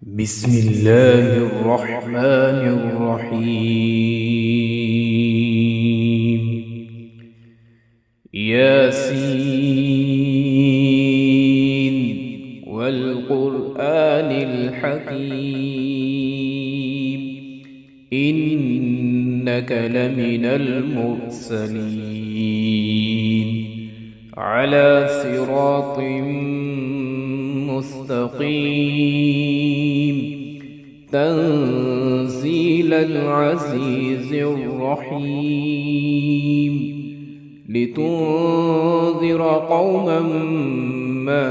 بسم الله الرحمن الرحيم. ياسين والقرآن الحكيم إنك لمن المرسلين على صراط مستقيم تنزيل العزيز الرحيم لتنذر قوما ما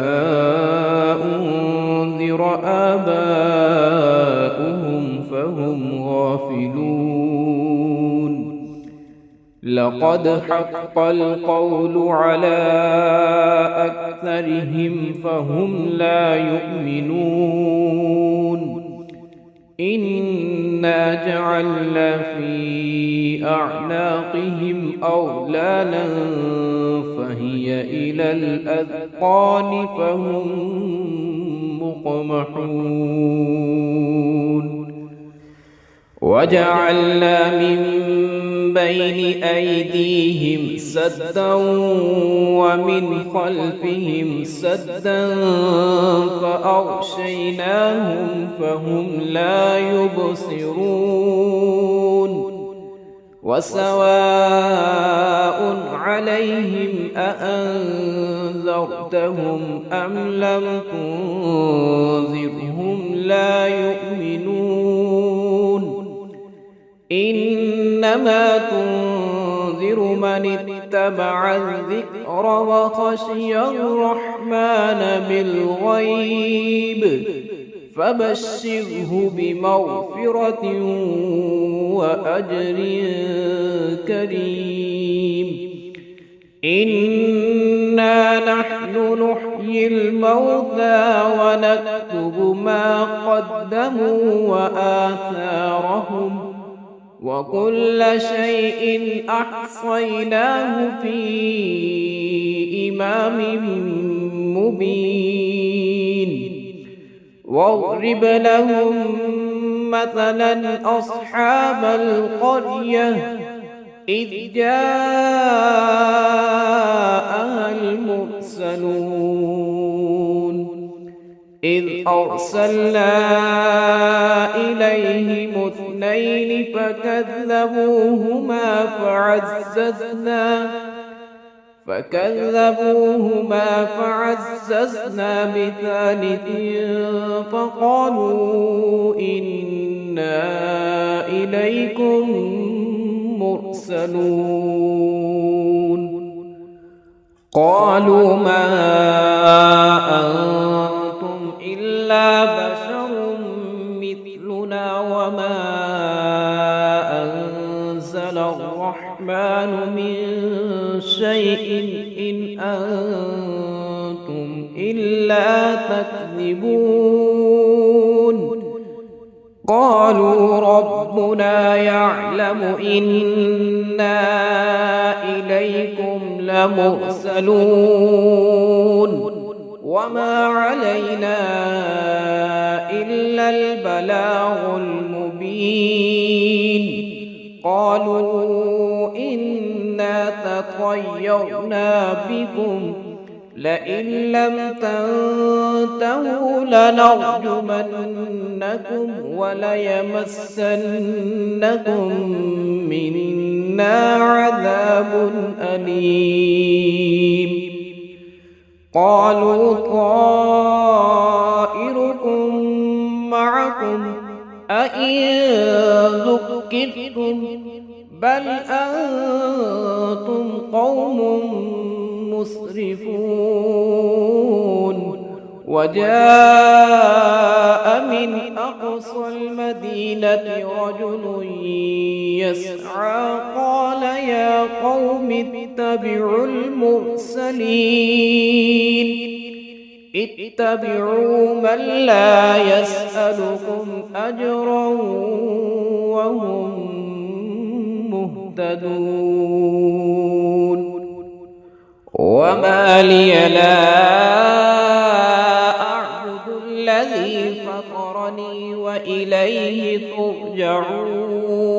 أنذر آباؤهم فهم غافلون. لقد حق القول على أكثرهم فهم لا يؤمنون. إنا جعلنا في أعناقهم أغلالا فهي إلى الأذقان فهم مقمحون. وجعلنا من بين أيديهم سدا ومن خلفهم سدا فأغشيناهم فهم لا يبصرون. وسواء عليهم أأنذرتهم أم لم تنذرهم لا يؤمنون. إنما تنذر من اتبع الذكر وخشي الرحمن بالغيب فبشره بمغفرة وأجر كريم. إنا نحن نحيي الموتى ونكتب ما قدموا وآثارهم وكل شيء أحصيناه في إمام مبين. واضرب لهم مثلا أصحاب القرية إذ جاءها المرسلون إذ أرسلنا إليهم اثنين فكذبوهما فعززنا بثالث فقالوا إنا إليكم مرسلون. قالوا ما أنتم إلا بشر مثلنا وما أنزل الرحمن من شيء إن أنتم إلا تكذبون. قالوا ربنا يعلم إنا إليكم لمرسلون وما علينا إلا البلاغ المبين. قالوا إنا تطيرنا بكم لئن لم تنتهوا لنرجمنكم وليمسنكم منا عذاب أليم. قالوا طائركم معكم أئن ذكرتم بل أنتم قوم مسرفون. وجاء من أقصى المدينة رجل يسعى قال يا قوم اتبعوا المرسلين اتبعوا من لا يسألكم أجرا وهم مهتدون. وما لي لا أعبد الذي فطرني وإليه ترجعون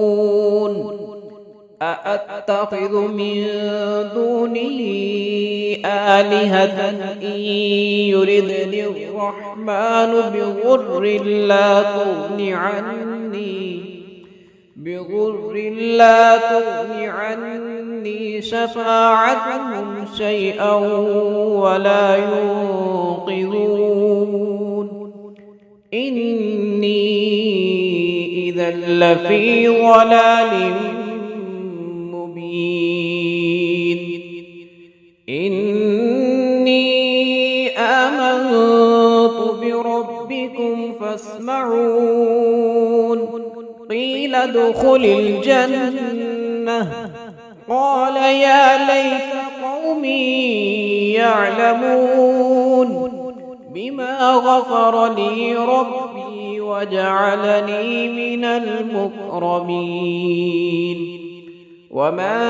أأتخذ من دونه آلهة إن يردني الرحمن بضر لا تغن عني شفاعتهم شيئا ولا ينقذون إني إذا لفي ضلال مبين إني آمنت بربكم فاسمعون قيل ادخل الجنة قال يا ليت قومي يعلمون بما غفر لي ربي وجعلني من المكرمين وما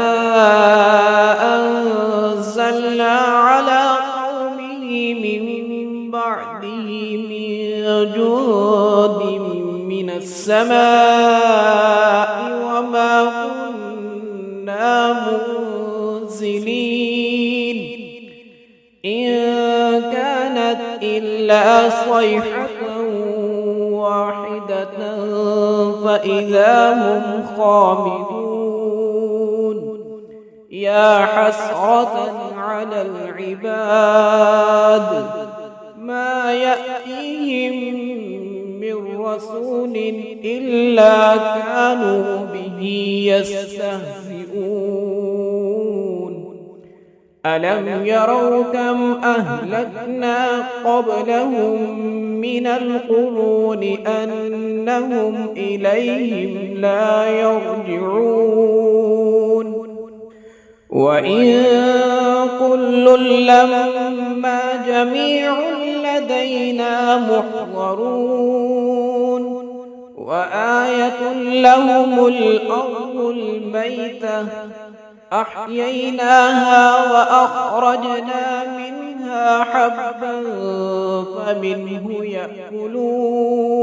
أنزلنا على قومه من بعده من جند من السماء وما كنا منزلين إن كانت إلا صيحة واحدة فإذا هم خامدون يا حسرة على العباد ما يأتيهم من رسول إلا كانوا به يستهزئون ألم يروا كم أهلكنا قبلهم من القرون أنهم إليهم لا يرجعون وإن كل لما جميع لدينا محضرون وآية لهم الأرض الميتة أحييناها وأخرجنا منها حبا فمنه يأكلون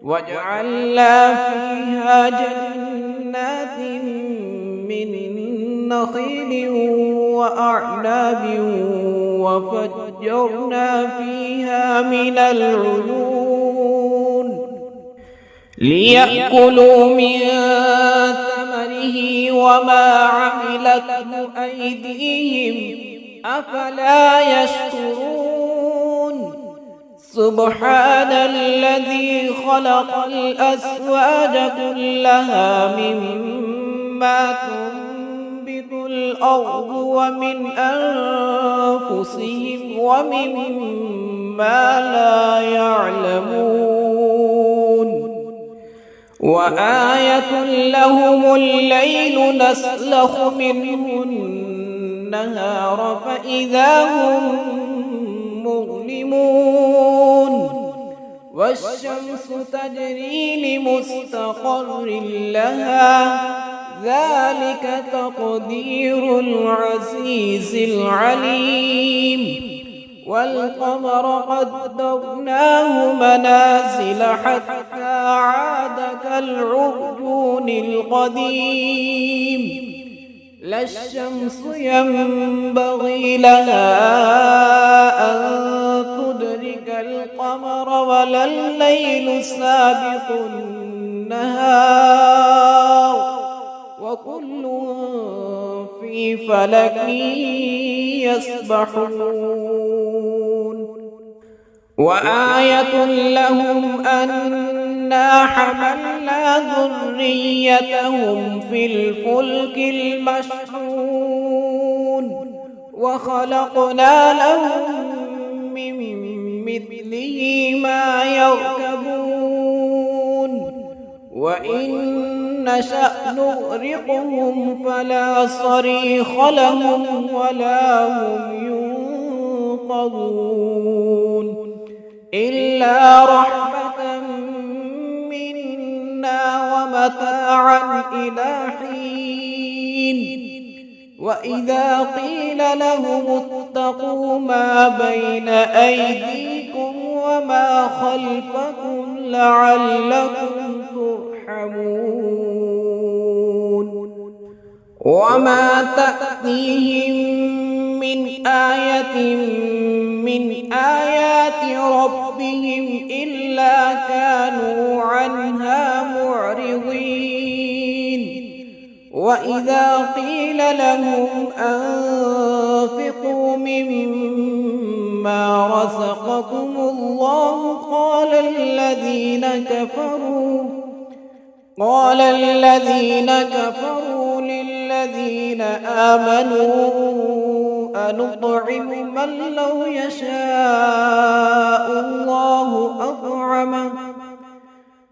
وجعلنا فيها جنات من نخيل وأعناب وفجرنا فيها من العيون ليأكلوا من ثمره وما عملته أيديهم أفلا يشكرون سبحان الذي خلق الأزواج كلها مما تنبت الأرض ومن أنفسهم ومما لا يعلمون وآية لهم الليل نسلخ منه النهار فإذا هم مظلمون والشمس تجري لمستقر لها ذلك تقدير العزيز العليم والقمر قدرناه منازل حتى عاد كالعرجون القديم لا الشمس ينبغي لها أن تدرك القمر ولا الليل سابق النهار وكل في فلك يسبحون وآية لهم أنا حملنا ذريتهم في الفلك المشحون وخلقنا لهم من مثله ما يركبون وإن نشأ نغرقهم فلا صريخ لهم ولا هم ينقذون إلا رحمة منا ومتاعا إلى حين وإذا قيل لهم اتقوا ما بين أيديكم وما خلفكم لعلكم ترحمون وما تأتيهم من آية من آيات ربهم إلا كانوا عنها معرضين وإذا قيل لهم أنفقوا مما رزقكم الله قال الذين كفروا للذين آمنوا أنطعم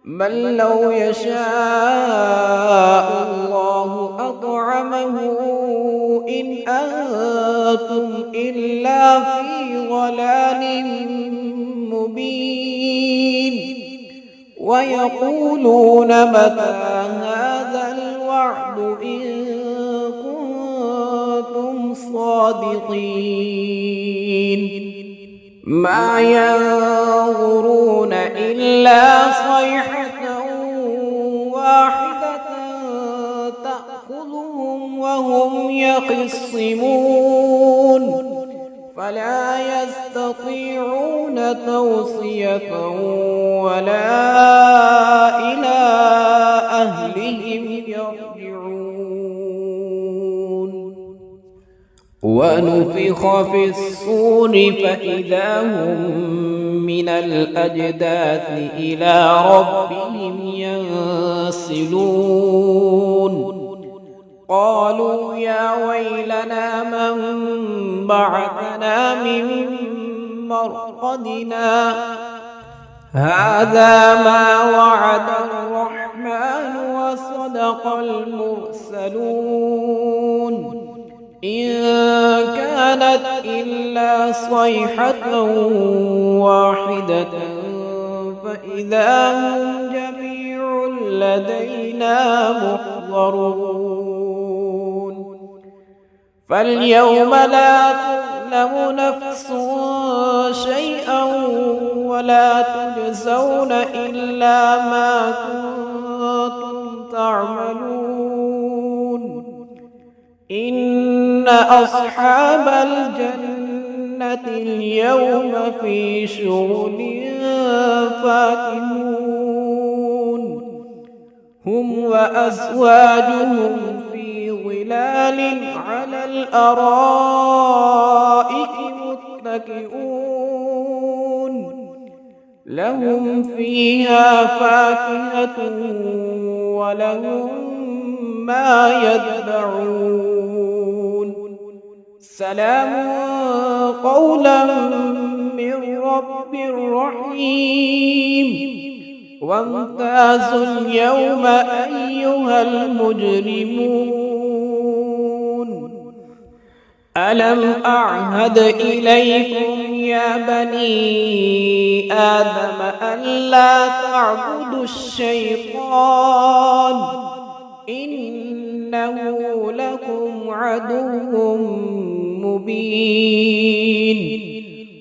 من لو يشاء الله أطعمه إن أنتم إلا في ضلال مبين ويقولون متى هذا الوعد إن كنتم صادقين ما ينظرون إلا صيحة واحدة تأخذهم وهم يخصمون فلا يستطيعون توصية ولا إلى أهلهم يرجعون ونفخ في الصور فإذا هم من الأجداث إلى ربهم ينسلون قالوا يا ويلنا من بعثنا من مرقدنا هذا ما وعد الرحمن وصدق المرسلون إن كانت إلا صيحة واحدة فإذا هم جميع لدينا محضرون فاليوم لا تظلم نفس شيئا ولا تجزون إلا ما كنتم تعملون إن أصحاب الجنة اليوم في شغل فاكهون هم وأزواجهم في ظلال على الأرائك متكئون لهم فيها فاكهة ولهم ما يدعون سلام قولا من رب رحيم وامتازوا اليوم أيها المجرمون ألم أعهد إليكم يا بني آدم ألا تعبدوا الشيطان إنه لكم عدو مبين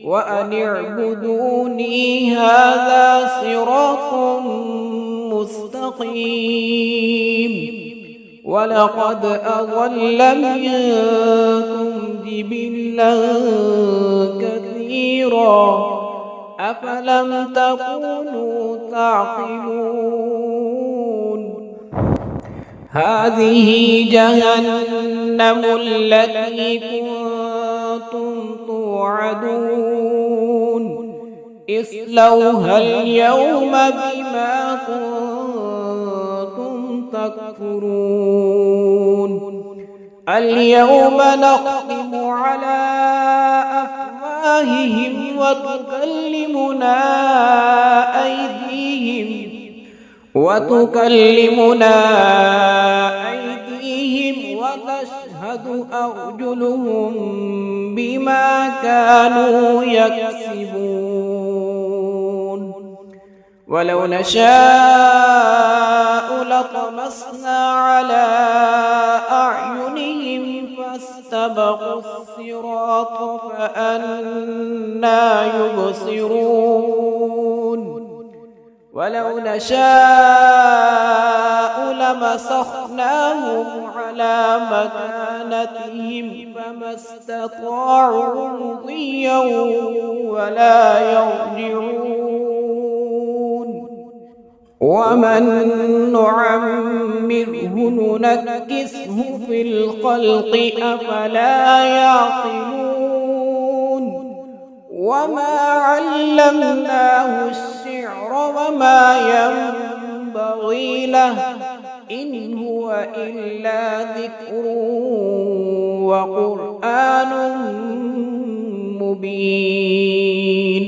وأن اعبدوني هذا صراط مستقيم ولقد أضل منكم جبلا كثيرا أفلم تكونوا تعقلون هذه جهنم التي كنتم توعدون اصلوها اليوم بما كنتم تكفرون اليوم نختم على أفواههم وتكلمنا أيديهم وتشهد أرجلهم بما كانوا يكسبون ولو نشاء لطمسنا على أعينهم استبقوا الصراط فأنى يبصرون ولو نشاء لمسخناهم على مكانتهم فما استطاعوا مضيا ولا يرجعون ومن نعمره ننكسه في الخلق أفلا يعقلون وما علمناه الشعر وما ينبغي له إن هو إلا ذكر وقرآن مبين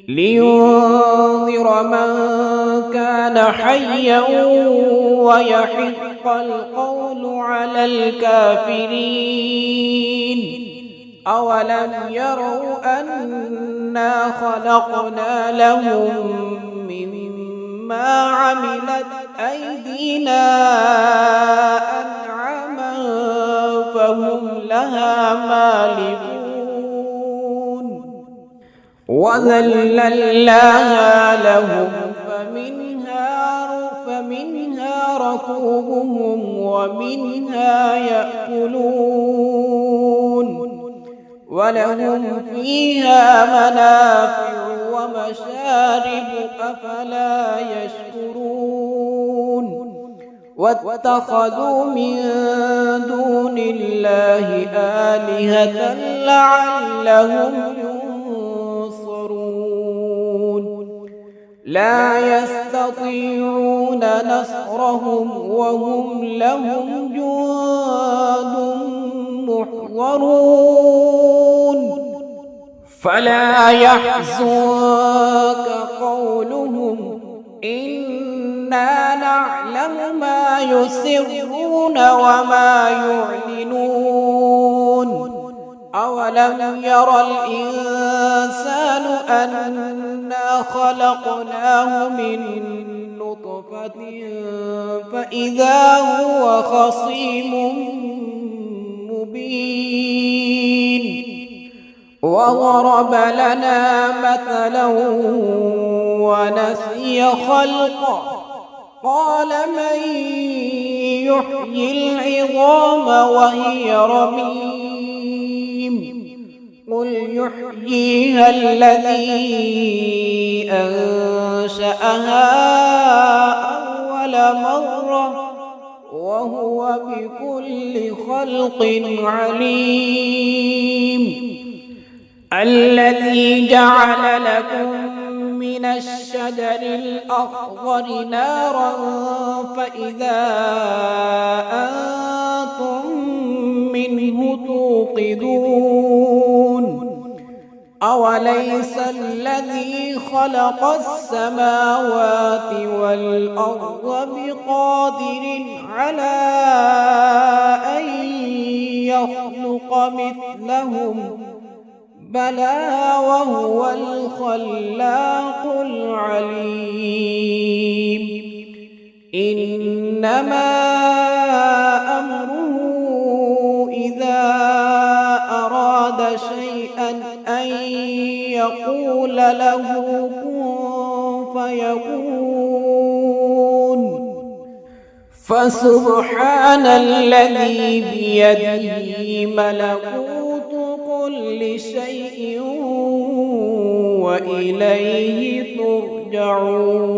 لينذر من كان حيا ويحق القول على الكافرين أولم يروا أنا خلقنا لهم مما عملت أيدينا أنعاما فهم لها مالكون وذللناها لهم فمنها ركوبهم ومنها يأكلون ولهم فيها منافع ومشارب أفلا يشكرون واتخذوا من دون الله آلهة لعلهم ينصرون لا يستطيعون نصرهم وهم لهم جند محضرون فلا يحزنك قولهم إنا نعلم ما يسرون وما يعلنون أولم ير الإنسان أنا خلقناه من نطفة فإذا هو خصيم مبين وضرب لنا مثلا ونسي خلقه قال من يحيي العظام وهي رميم قل يحييها الذي أنشأها أول مرة وهو بكل خلق عليم الذي جعل لكم من الشجر الأخضر نارا فإذا أنتم منه توقدون أوليس الذي خلق السماوات والأرض بقادر على أن يخلق مثلهم بلى وهو الخلاق العليم إنما أمره إذا أراد شيئا أن يقول له كن فيكون فسبحان الذي بيده ملكوت كل شيء وإليه ترجعون.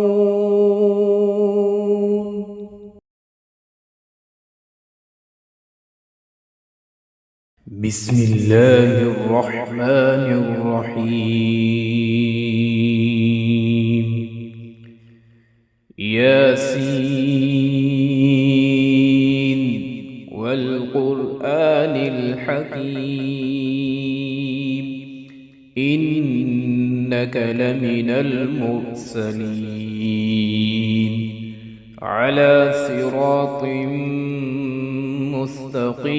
بسم الله الرحمن الرحيم. ياسين والقرآن الحكيم إنك لمن المرسلين على صراط مستقيم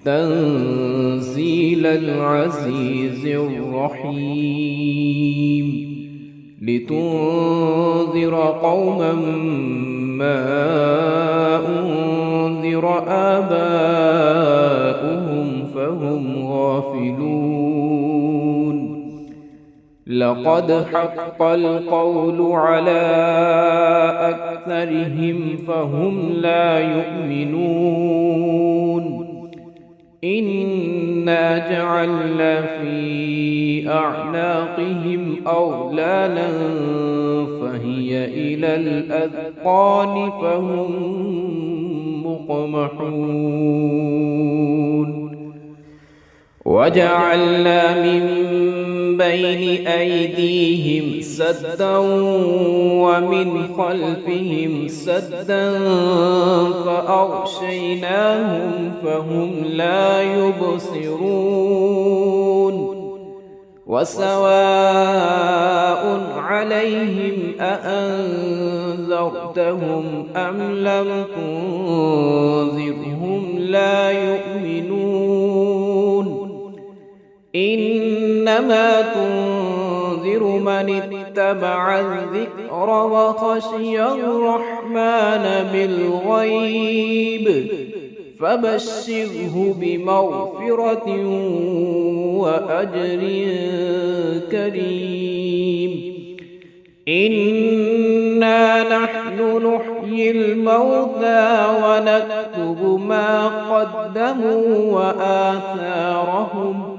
تنزيل العزيز الرحيم لتنذر قوما ما أنذر أمر آباؤهم فهم غافلون لقد حق القول على أكثرهم فهم لا يؤمنون إنا جعلنا في أعناقهم أغلالا فهي إلى الأذقان فهم مقمحون وجعلنا من بين أيديهم سدا ومن خلفهم سدا فأغشيناهم فهم لا يبصرون وسواء عليهم أأنذرتهم أم لم تنذرهم لا يؤمنون إنما تنذر من اتبع الذكر وخشي الرحمن بالغيب فبشره بمغفرة وأجر كريم إنا نحن نحيي الموتى ونكتب ما قدموا وآثارهم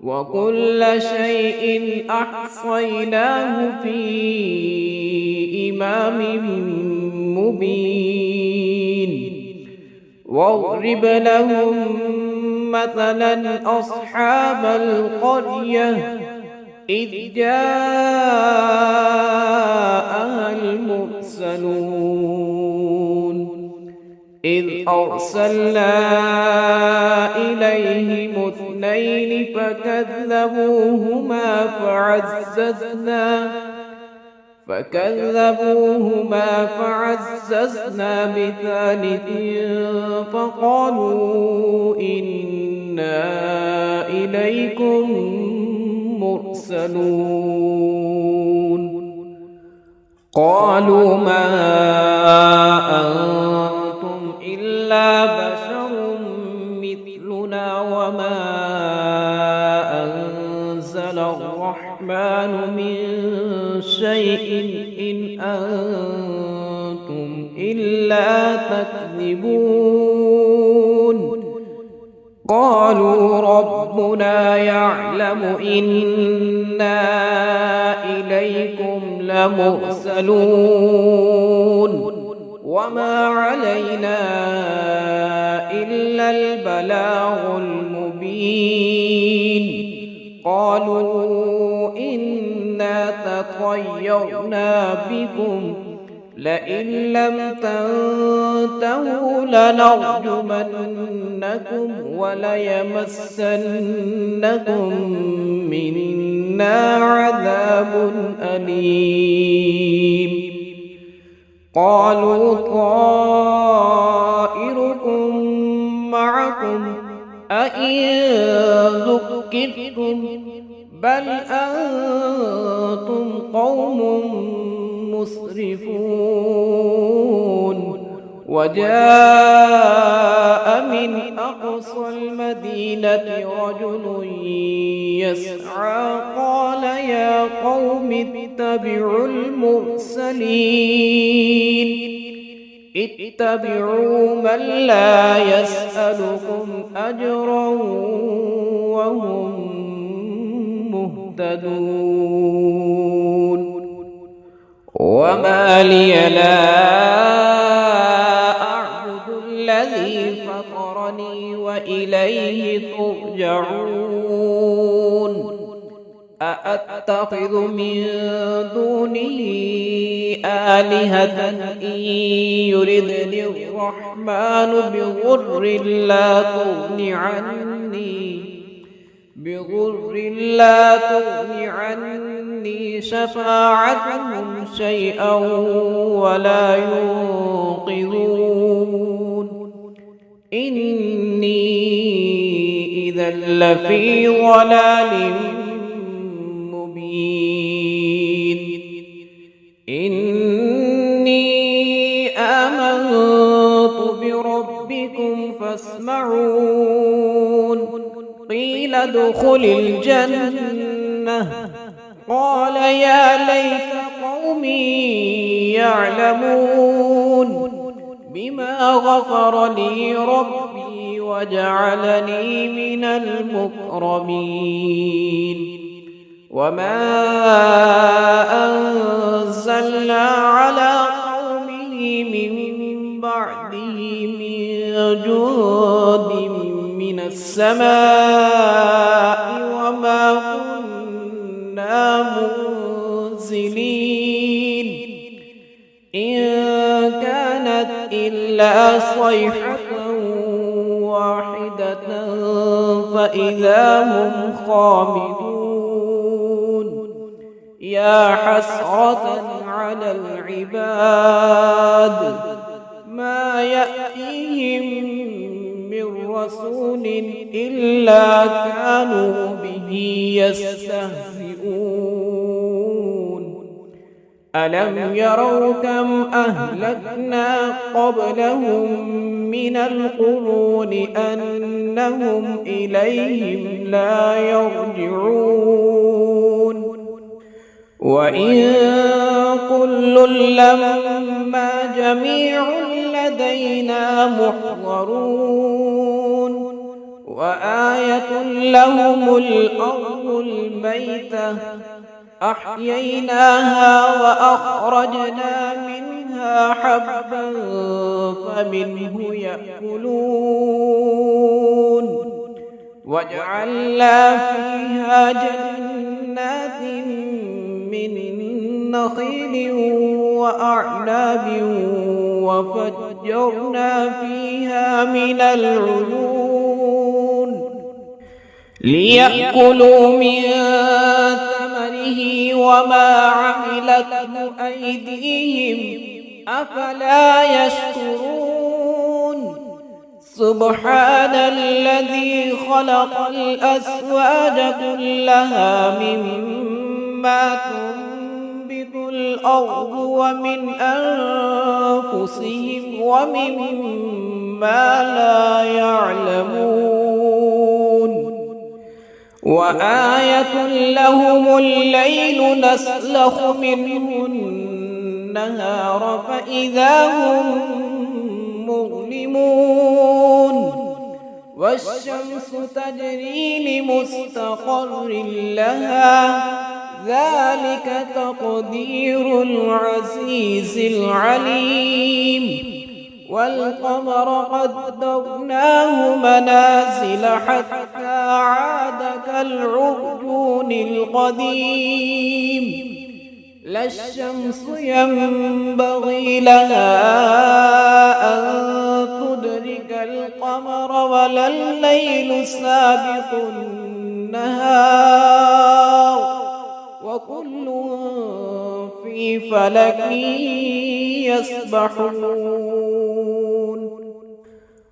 وكل شيء أحصيناه في إمام مبين واضرب لهم مثلا أصحاب القرية إذ جاءها المرسلون إذ أرسلنا إليهم اثنين فكذبوهما فعززنا بثالث فقالوا إنا إليكم مرسلون قالوا ما أنتم إلا بشر مثلنا وما أنزل الرحمن من شيء إن أنتم إلا تكذبون قالوا ربنا يعلم إنا إليكم لمرسلون وما علينا إلا البلاغ المبين قالوا إنا تطيرنا بكم لئن لم تنتهوا لنرجمنكم وليمسنكم منا عذاب أليم قالوا طائركم معكم أئن ذكرتم بل أنتم قوم مسرفون وجاء من أقصى المدينة رجل يسعى قال يا قوم اتبعوا المرسلين اتبعوا من لا يسألكم أجرا وهم مهتدون وما لي لا أعبد الذي فطرني وإليه ترجعون أأتخذ من دونه آلهة إن يردني الرحمن بضر لا تغني عني شفاعتهم شيئا ولا ينقذون إني إذا لفي ضلال مبين إني آمنت بربكم قيل ادخل الجنة قال يا ليت قومي يعلمون بما غفر لي ربي وجعلني من المكرمين وما أنزلنا على قومه من بعده من جند من السماء وما كنا منزلين إن كانت إلا صيحة واحدة فإذا هم خامدون يا حسرة على العباد ما يأتيهم من رسول إلا كانوا به يستهزئون ألم يروا كم أهلكنا قبلهم من القرون أنهم إليهم لا يرجعون وإن كل لما جميع لدينا محضرون وآية لهم الأرض الميتة أحييناها وأخرجنا منها حبا فمنه يأكلون وجعلنا فيها جنات من نخيل وأعناب وفجرنا فيها من العيون ليأكلوا من ثمره وما عملته أيديهم أفلا يشكرون سبحان الذي خلق الأزواج كلها مما تنبت الأرض ومن أنفسهم ومما لا يعلمون وآية لهم الليل نسلخ منه النهار فإذا هم مظلمون والشمس تجري لمستقر لها ذلك تقدير العزيز العليم والقمر قدرناه منازل حتى عاد كالعرجون القديم لا الشمس ينبغي لها أن تدرك القمر ولا الليل سابق النهار وكل في فلك يسبحون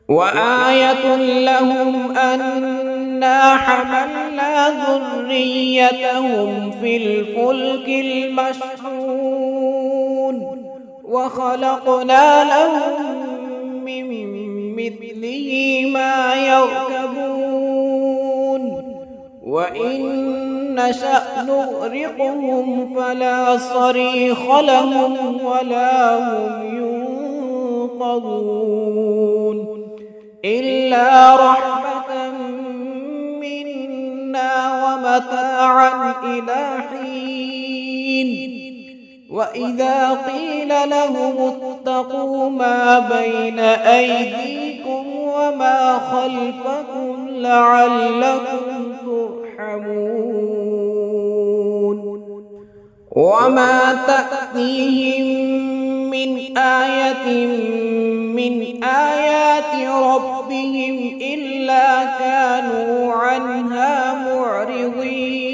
وآية لهم أنا حملنا ذريتهم في الفلك المشحون وخلقنا لهم من مثله ما يركبون وإن نشأ نغرقهم فلا صريخ لهم ولا هم ينقذون إلا رحمة منا ومتاعا إلى حين وإذا قيل لهم اتقوا ما بين أيديكم وما خلفكم لعلكم ترحمون وما تأتيهم من آية من آيات ربهم إلا كانوا عنها معرضين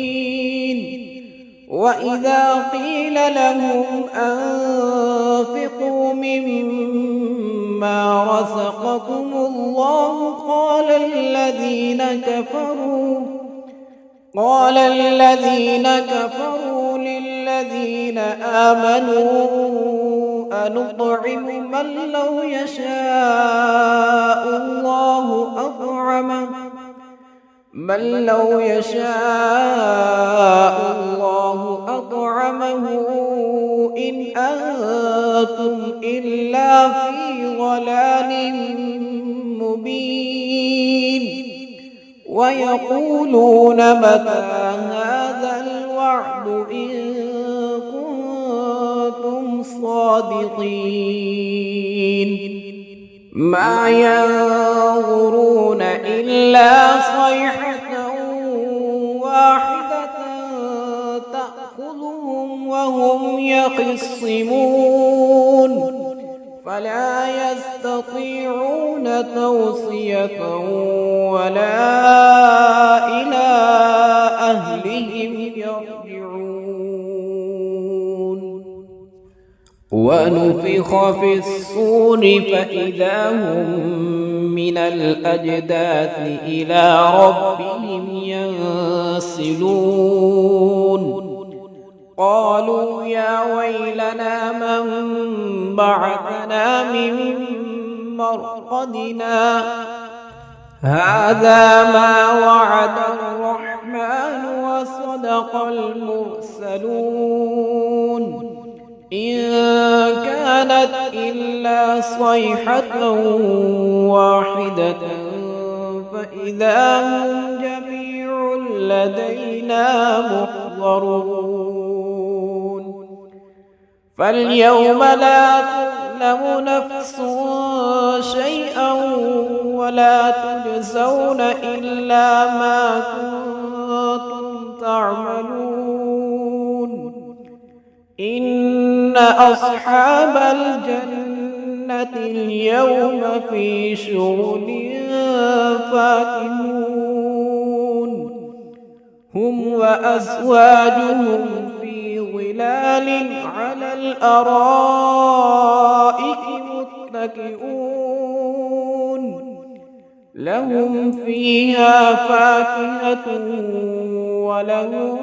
وإذا قيل لهم أنفقوا مما رزقكم الله قال الذين كفروا للذين آمنوا أنطعم من لو يشاء الله أطعمه بل لو يشاء الله أطعمه إن أنتم إلا في ضلال مبين ويقولون متى هذا الوعد إن كنتم صادقين ما ينظرون إلا صيحة واحدة تأخذهم وهم يخصمون فلا يستطيعون توصية ولا إلى أهلهم يرجعون ونفخ في الصور فإذا هم من الأجداث إلى ربهم ينسلون قالوا يا ويلنا من بعثنا من مرقدنا هذا ما وعد الرحمن وصدق المرسلون إن كانت إلا صيحة واحدة فإذا هم جميع لدينا محضرون فاليوم لا تظلم نفس شيئا ولا تجزون إلا ما كنتم تعملون إن أصحاب الجنة اليوم في شغل فاكهون هم وأزواجهم في ظلال على الأرائك متكئون لهم فيها فاكهة ولهم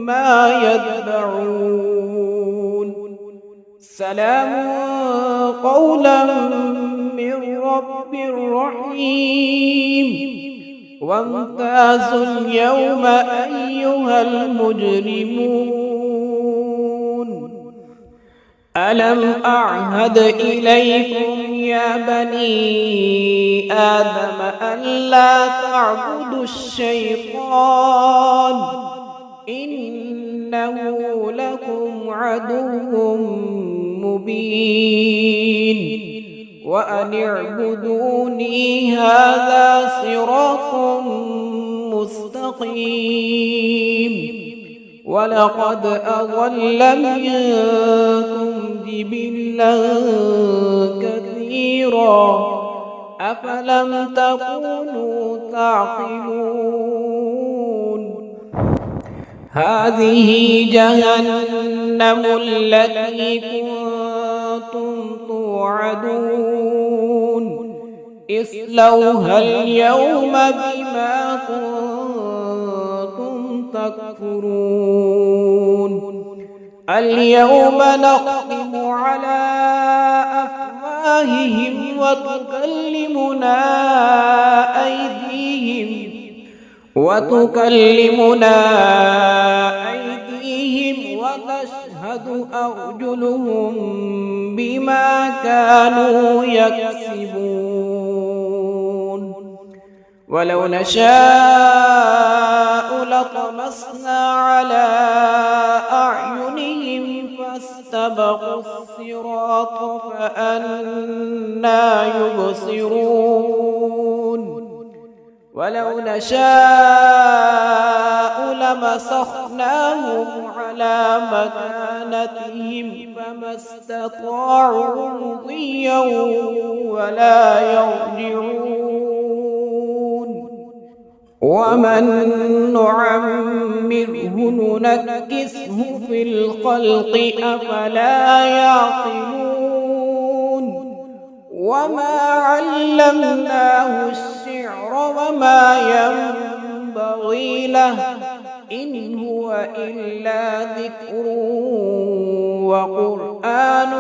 ما يدعون سلام قولا من رب رحيم وامتازوا اليوم أيها المجرمون ألم أعهد إليكم يا بني آدم ألا تعبدوا الشيطان إنه لكم عدو مبين وأن اعبدوني هذا صراط مستقيم ولقد أضل منكم جبلا كثيرا أفلم تكونوا تعقلون هذه جهنم التي كنتم توعدون اصلوها اليوم بما كنتم تكفرون اليوم نختم على أفواههم وتكلمنا أيديهم وتشهد أرجلهم بما كانوا يكسبون ولو نشاء لطمسنا على أعينهم فاستبقوا الصراط فأنى يبصرون ولو نشاء لمسخناهم على مكانتهم فما استطاعوا مضيا ولا يرجعون ومن نعمره ننكسه في الخلق أفلا يعقلون وما علمناه الشعر وما ينبغي له إن هو إلا ذكر وقرآن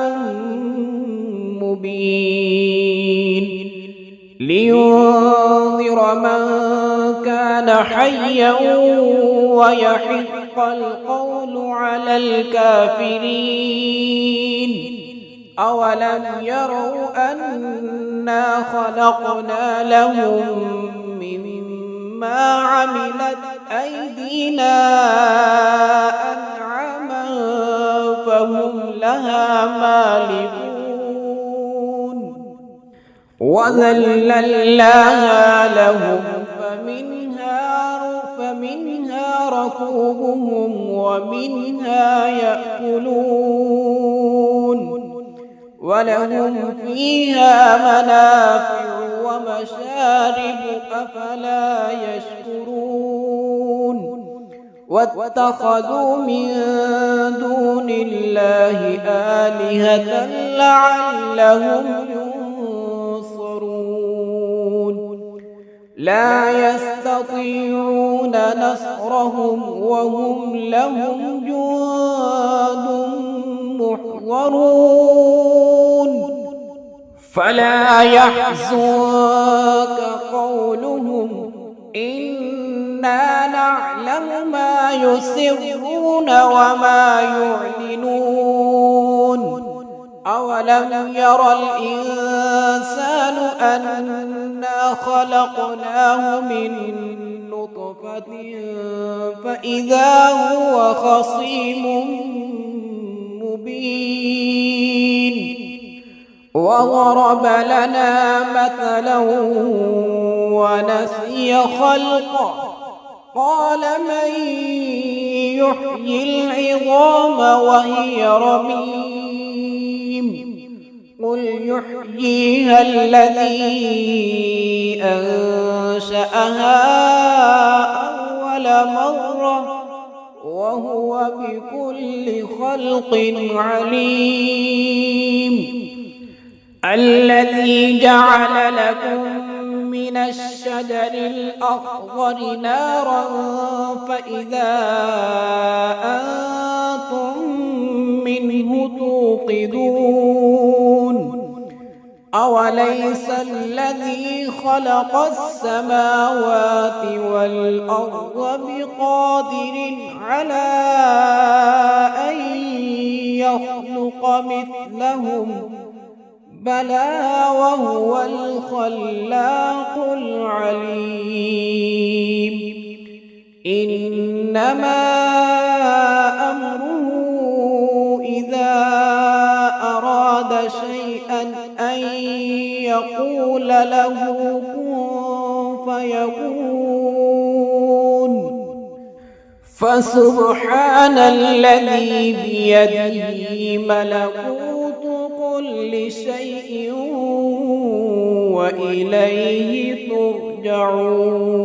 مبين لينذر من كان كان حيا ويحق القول على الكافرين أولم يروا أنا خلقنا لهم مما عملت أيدينا أنعاما فهم لها مالكون وذللناها لهم فمنها ركوبهم ومنها يأكلون ولهم فيها منافع ومشارب أفلا يشكرون واتخذوا من دون الله آلهة لعلهم ينصرون لا يستطيعون نصرهم وهم لهم جند محضرون فلا يحزنك قولهم إنا نعلم ما يسرون وما يعلنون أولم ير الإنسان أنا خلقناه من نطفة فإذا هو خصيم مبين وضرب لنا مثلا ونسي خلقه قال من يحيي العظام وهي رميم قل يحييها الذي أنشأها أول مرة وهو بكل خلق عليم الذي جعل لكم من الشجر الأخضر نارا فإذا أنتم منه توقدون أوليس الذي خلق السماوات والأرض بقادر على أن يخلق مثلهم بلى وهو الخلاق العليم إنما أمره إذا أراد شيئا أن يقول له كن فيكون فسبحان الذي بيده ملكوت كل شيء وإليه ترجعون.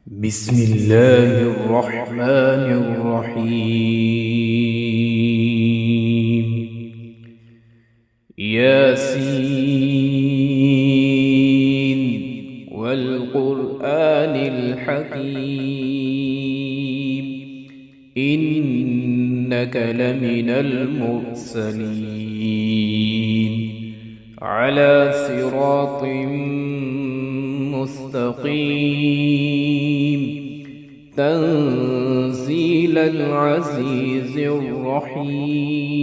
بسم الله الرحمن الرحيم. ياسين والقرآن الحكيم إنك لمن المرسلين على صراط مستقيم تنزيل العزيز الرحيم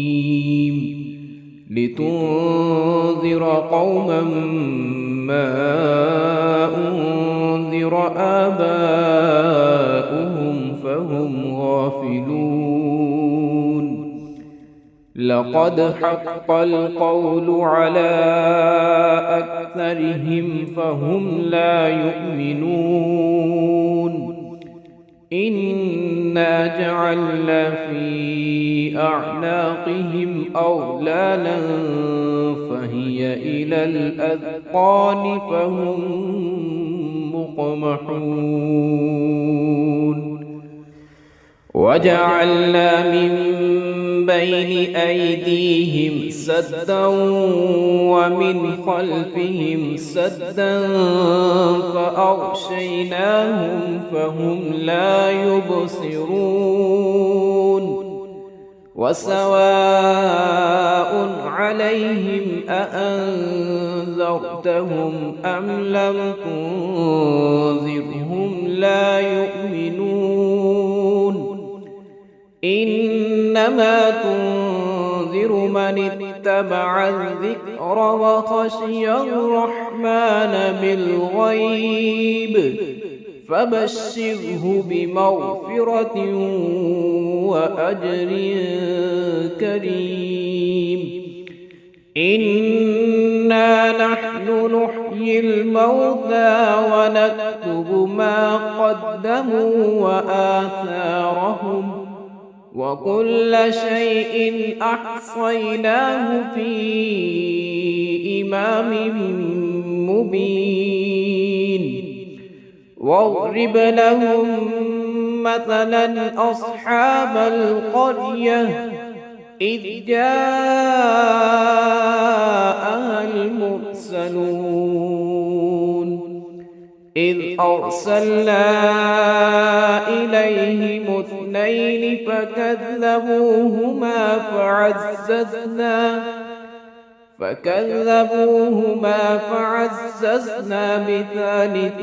لتنذر قوما ما أنذر آباؤهم فهم غافلون لقد حق القول على أكثرهم فهم لا يؤمنون إنا جعلنا في أعناقهم أغلالا فهي إلى الأذقان فهم مقمحون وجعلنا من بين أيديهم سدا ومن خلفهم سدا فأغشيناهم فهم لا يبصرون وسواء عليهم أأنذرتهم أم لم تنذرهم لا يؤمنون إنما تنذر من اتبع الذكر وخشي الرحمن بالغيب فبشره بمغفرة وأجر كريم إنا نحن نحيي الموتى ونكتب ما قدموا وآثارهم وكل شيء أحصيناه في إمام مبين واضرب لهم مثلا أصحاب القرية إذ جاءها المرسلون إذ أرسلنا إليهم اثنين فكذبوهما فعززنا بثالث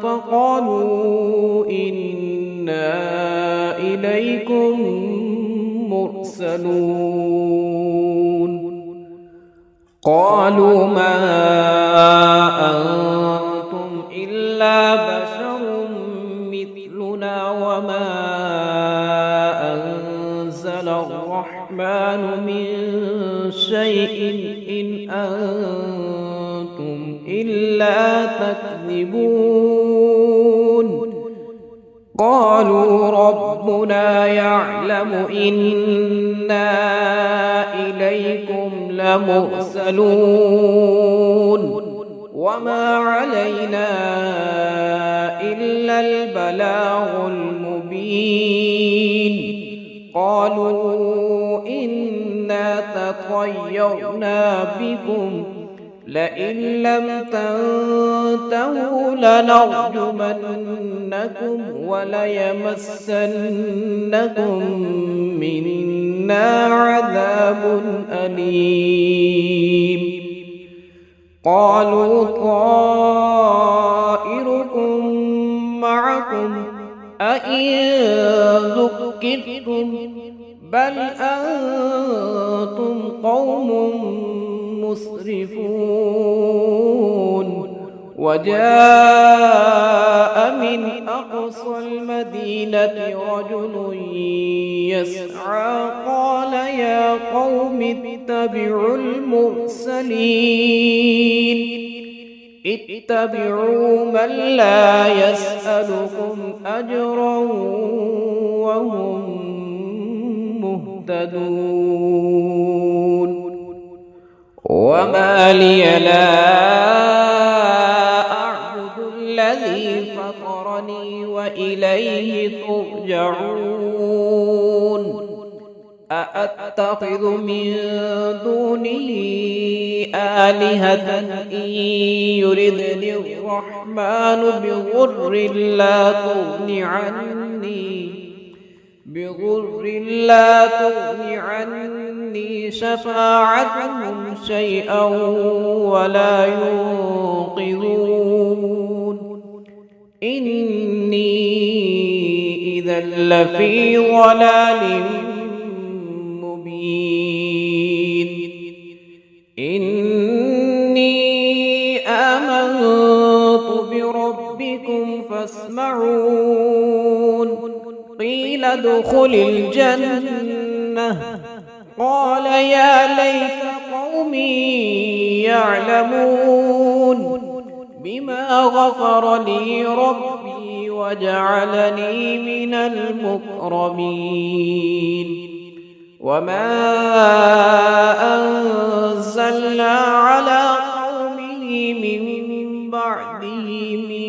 فقالوا إنا إليكم مرسلون قالوا ما أنتم إلا بشر مثلنا وما أنزل الرحمن من شيء إن أنتم إلا تكذبون قالوا ربنا يعلم إنا إليكم لمرسلون وما علينا إلا البلاغ المبين قالوا إنا تطيرنا بكم لئن لم تنتهوا لنرجمنكم وليمسنكم منا عذاب أليم قالوا طائركم معكم أئن ذكرتم بل أنتم قوم مسرفون وجاء من أقصى المدينة رجل يسعى قال يا قوم اتبعوا المرسلين اتبعوا من لا يسألكم أجرا وهم مهتدون وما لي لا أعبد الذي فطرني وإليه ترجعون أأتخذ من دونه آلهة إن يردني الرحمن بضر لا تغني عني شفاعتهم شيئا ولا ينقذون إني إذا لفي ضلال مبين إني آمنت بربكم فاسمعون قيل ادخل الجنة قال يا ليت قومي يعلمون بما غفر لي ربي وجعلني من المكرمين وما أنزلنا على قومه من بعده من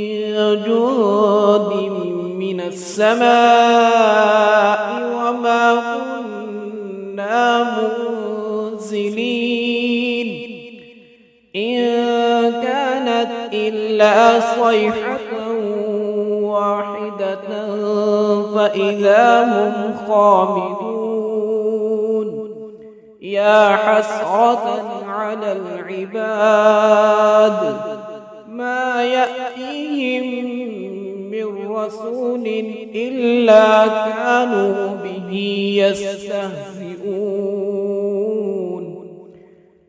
جند من السماء وما كنا منزلين إن كانت إلا صيحة واحدة فإذا هم خامدون يا حسرة على العباد ما يأتيهم من رسول إلا كانوا به يستهزئون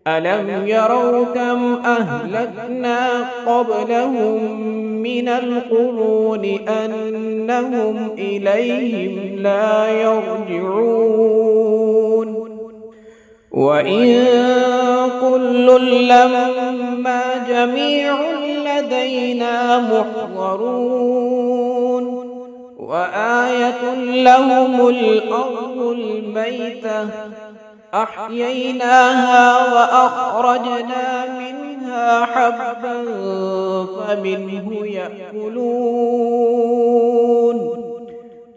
ألم يروا كم أهلكنا قبلهم من القرون أنهم إليهم لا يرجعون وإن كل لما جميع لدينا محضرون وآية لهم الأرض الميتة أحييناها وأخرجنا منها حبا فمنه يأكلون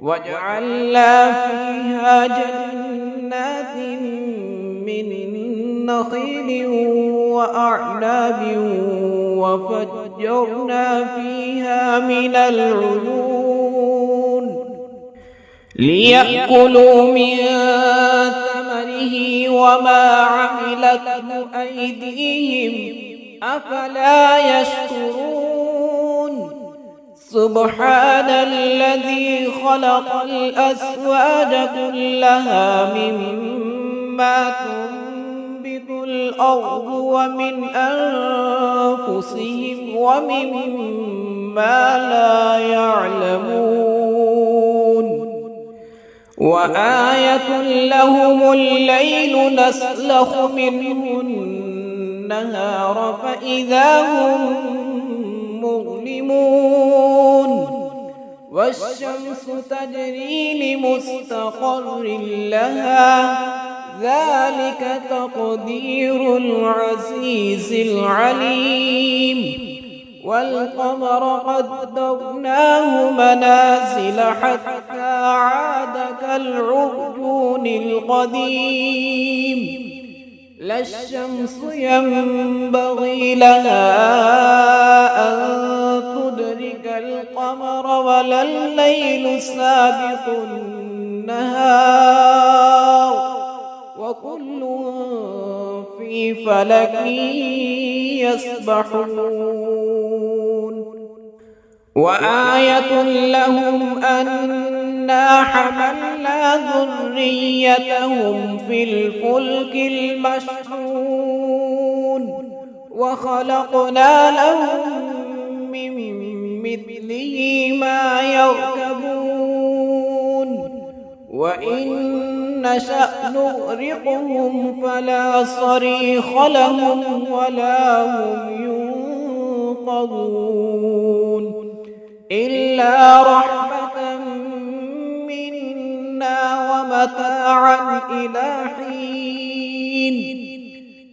وجعلنا فيها جنات من نخيل وأعناب وفجرنا فيها من العيون ليأكلوا من ثمره وما عملته أيديهم أفلا يشكرون سبحان الذي خلق الأزواج كلها مما تنبت الأرض ومن أنفسهم ومما لا يعلمون وآية لهم الليل نسلخ منه النهار فإذا هم مظلمون والشمس تجري لمستقر لها ذلك تقدير العزيز العليم والقمر قدرناه منازل حتى عاد كالعرجون القديم لا الشمس ينبغي لها أن تدرك القمر ولا الليل سابق النهار وكل في فلك يسبحون وآية لهم أنا حملنا ذريتهم في الفلك المشحون وخلقنا لهم من مثله ما يركبون وإن نشأ نغرقهم فلا صريخ لهم ولا هم ينقذون إلا رحمة منا ومتاعا إلى حين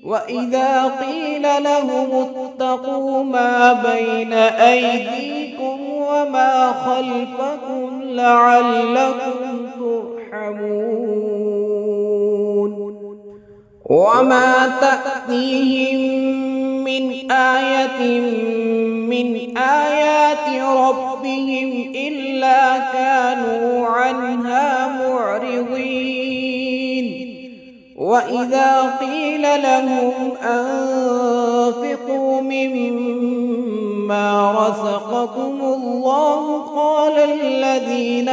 وإذا قيل لهم اتقوا ما بين أيديكم وما خلفكم لعلكم ترحمون وما تأتيهم من آية من آيات ربهم إلا كانوا عنها معرضين وإذا قيل لهم أنفقوا مما رزقكم الله قال الذين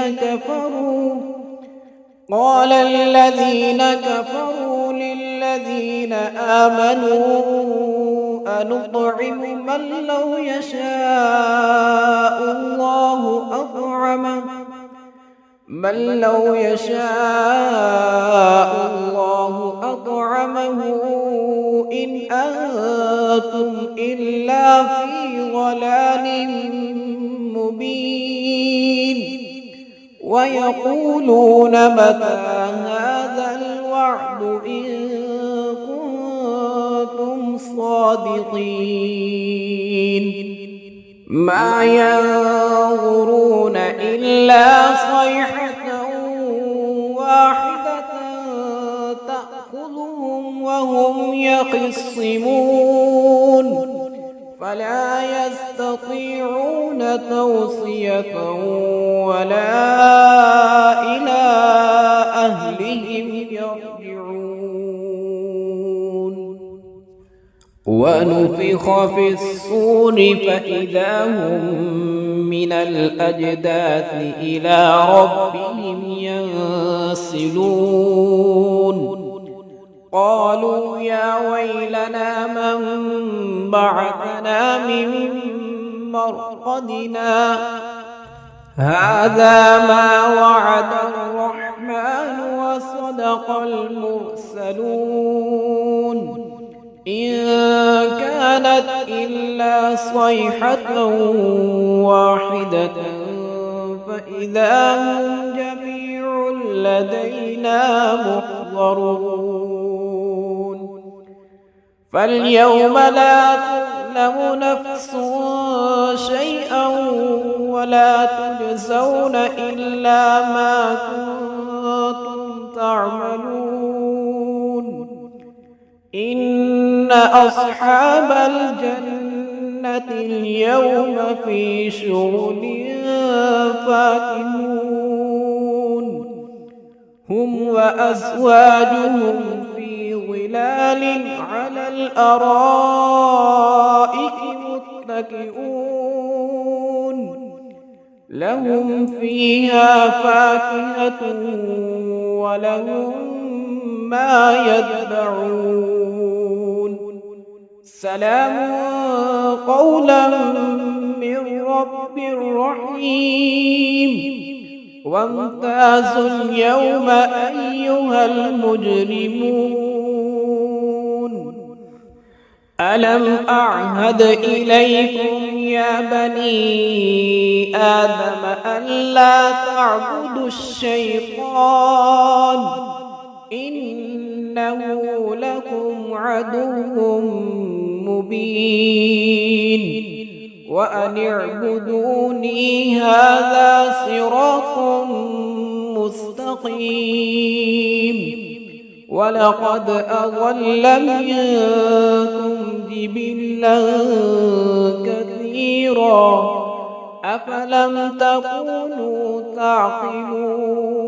كفروا للذين آمنوا أنطعم من لو يشاء الله أطعمه إن أنتم إلا في ضلال مبين ويقولون متى هذا الوعد إن كنتم صادقين ما ينظرون إلا صيحة واحدة تأخذهم وهم يخصمون فلا يستطيعون توصية ولا إلى أهلهم يرجعون ونفخ في الصور فإذا هم من الأجداث إلى ربهم ينسلون قالوا يا ويلنا من بعثنا من مرقدنا هذا ما وعد الرحمن وصدق المرسلون إن كانت إلا صيحة واحدة فإذا هم جميع لدينا محضرون فاليوم لا تظلم نفس شيئا ولا تجزون إلا ما كنتم تعملون إن أصحاب الجنة اليوم في شغل فاكهون هم وأزواجهم في ظلال على الأرائك متكئون لهم فيها فاكهة ولهم ما يدعون سلام قولا من رب رحيم وامتازوا اليوم أيها المجرمون ألم أعهد إليكم يا بني آدم ألا تعبدوا الشيطان إنه لكم عدو مبين وأن اعبدوني هذا صراط مستقيم ولقد أضل منكم جبلا كثيرا أفلم تكونوا تعقلون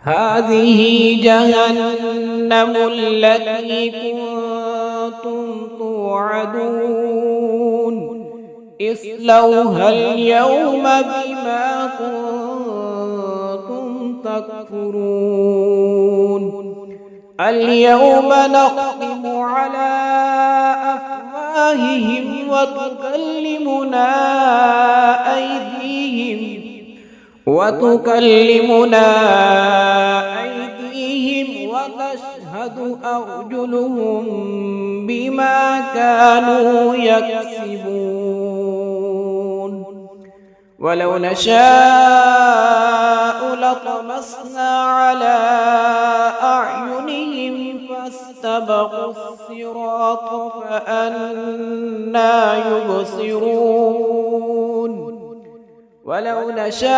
هذه جهنم التي كنتم توعدون اصلوها اليوم بما كنتم تكفرون اليوم نختم على أفواههم وتكلمنا أيديهم وتشهد أرجلهم بما كانوا يكسبون ولو نشاء لطمسنا على أعينهم فاستبقوا الصراط فأنى يبصرون ولو نشاء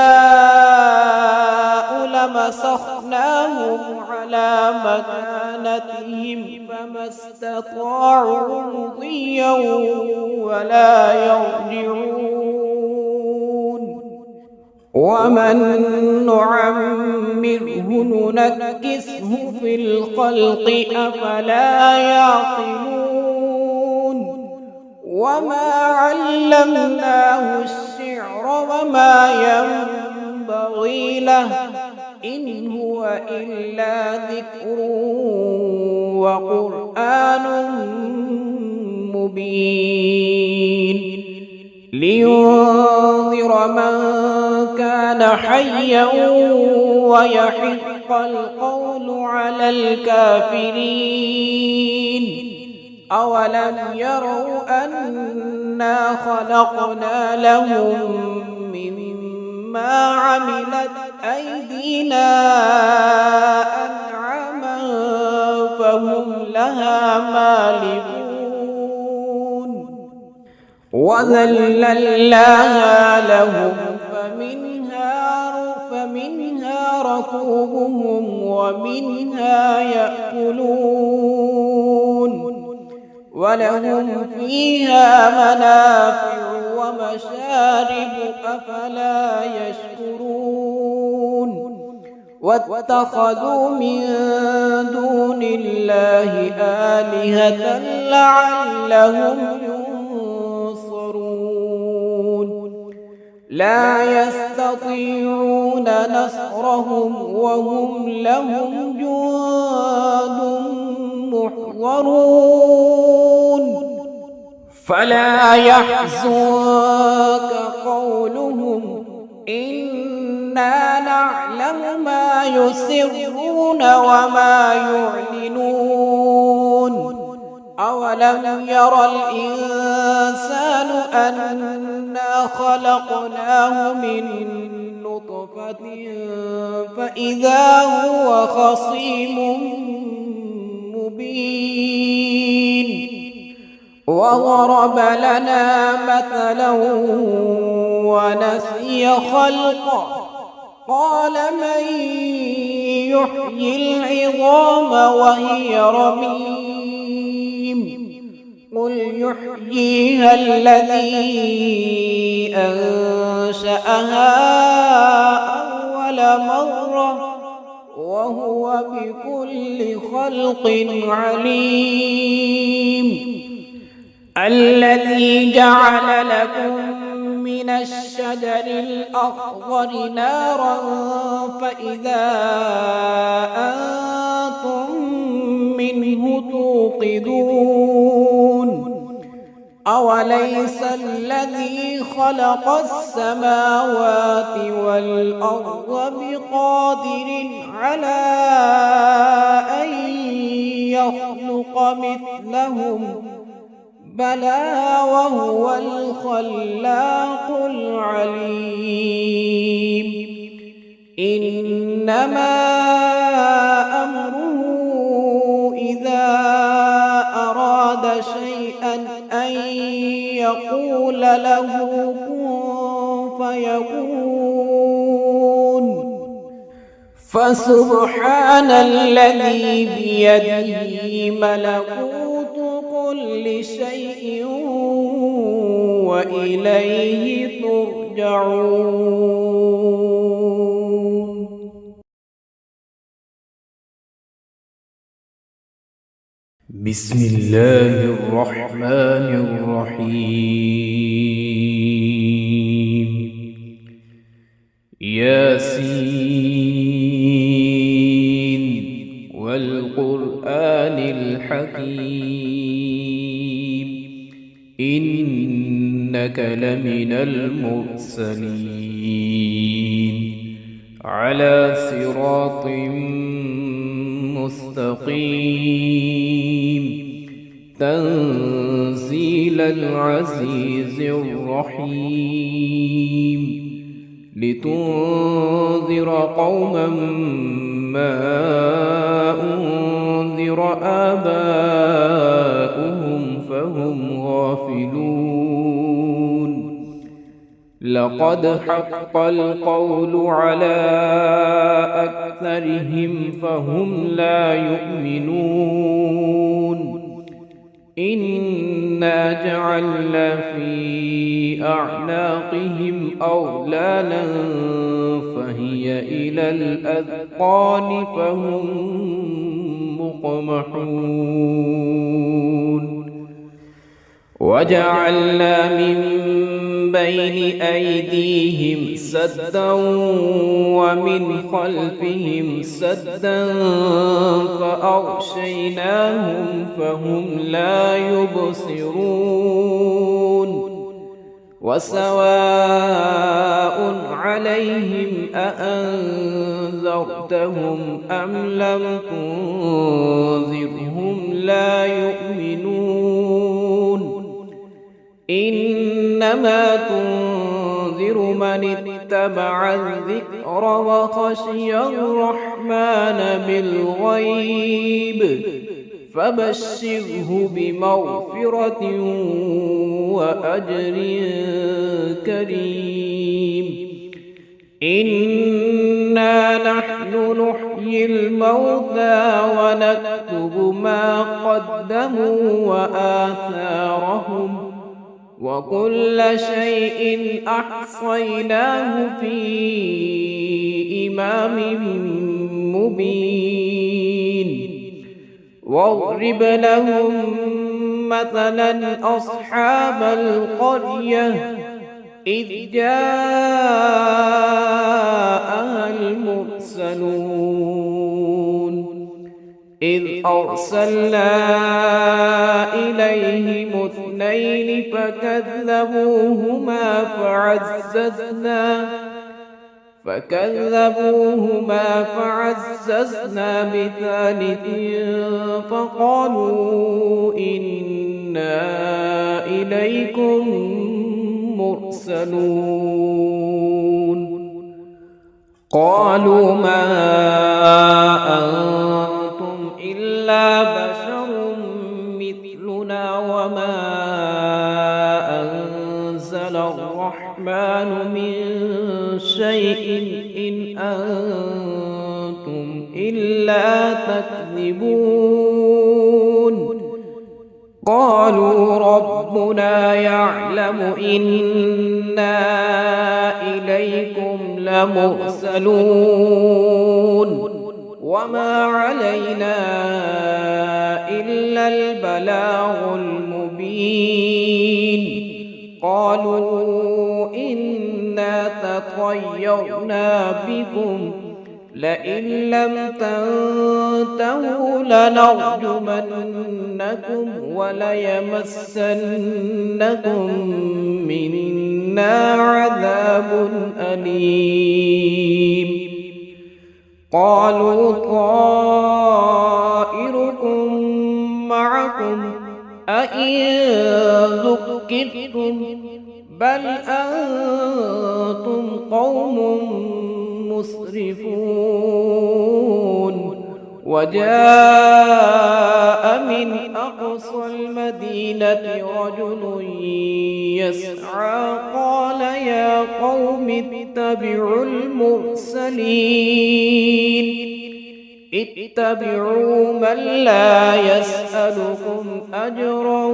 لمسخناهم على مكانتهم فما استطاعوا مضيا ولا يرجعون ومن نعمره ننكسه في الخلق أفلا يعقلون وما علمناه الشعر وما ينبغي له إن هو إلا ذكر وقرآن مبين لينذر من كان حيا ويحق القول على الكافرين أولم يروا أنا خلقنا لهم مما عملت أيدينا أنعاما فهم لها مالكون وذللناها لهم فمنها ركوبهم ومنها يأكلون ولهم فيها منافع ومشارب أفلا يشكرون واتخذوا من دون الله آلهة لعلهم ينصرون لا يستطيعون نصرهم وهم لهم جند محضرون فلا يحزنك قولهم إنا نعلم ما يسرون وما يعلنون أولم ير الإنسان أنا خلقناه من نطفة فإذا هو خصيم مبين وضرب لنا مثلا ونسي خلقه قال من يحيي العظام وهي رميم قل يحييها الذي أنشأها أول مرة وهو بكل خلق عليم الذي جعل لكم من الشجر الأخضر نارا فإذا أنتم منه توقدون أوليس الذي خلق السماوات والأرض بقادر على أن يخلق مثلهم بلى وهو الخلاق العليم إنما أمره إذا أراد شيئا أن يقول له كن فيكون فسبحان الذي بيده ملكوت كل شيء وإليه ترجعون. بسم الله الرحمن الرحيم. ياسين والقرآن الحكيم إنك لمن المرسلين على صراط مستقيم تنزيل العزيز الرحيم لتنذر قوما ما أنذر آباؤهم فهم غافلون لقد حق القول على أكثرهم فهم لا يؤمنون إنا جعلنا في أعناقهم أغلالا فهي إلى الأذقان فهم مقمحون وجعلنا من بين أيديهم سدا ومن خلفهم سدا فأغشيناهم فهم لا يبصرون وسواء عليهم أأنذرتهم أم لم تنذرهم لا يؤمنون إنما تنذر من اتبع الذكر وخشي الرحمن بالغيب فبشره بمغفرة وأجر كريم إنا نحن نحيي الموتى ونكتب ما قدموا وآثارهم وكل شيء أحصيناه في إمام مبين واضرب لهم مثلا أصحاب القرية إذ جاءها المرسلون إذ أرسلنا إليهم اثنين فكذبوهما فعززنا بثالث فقالوا إنا إليكم مرسلون قالوا ما أنتم إلا بشر مثلنا وما أنزل الرحمن من شيء إن أنتم إلا تكذبون قالوا ربنا يعلم إنا إليكم لمرسلون وما علينا إلا البلاغ المبين قالوا إنا تطيرنا بكم لئن لم تنتهوا لنرجمنكم وليمسنكم منا عذاب أليم قالوا طائركم معكم أئن ذكرتم بل أنتم قوم مسرفون وجاء من أقصى المدينة رجل يسعى قال يا قوم اتبعوا من لا يسألكم أجرا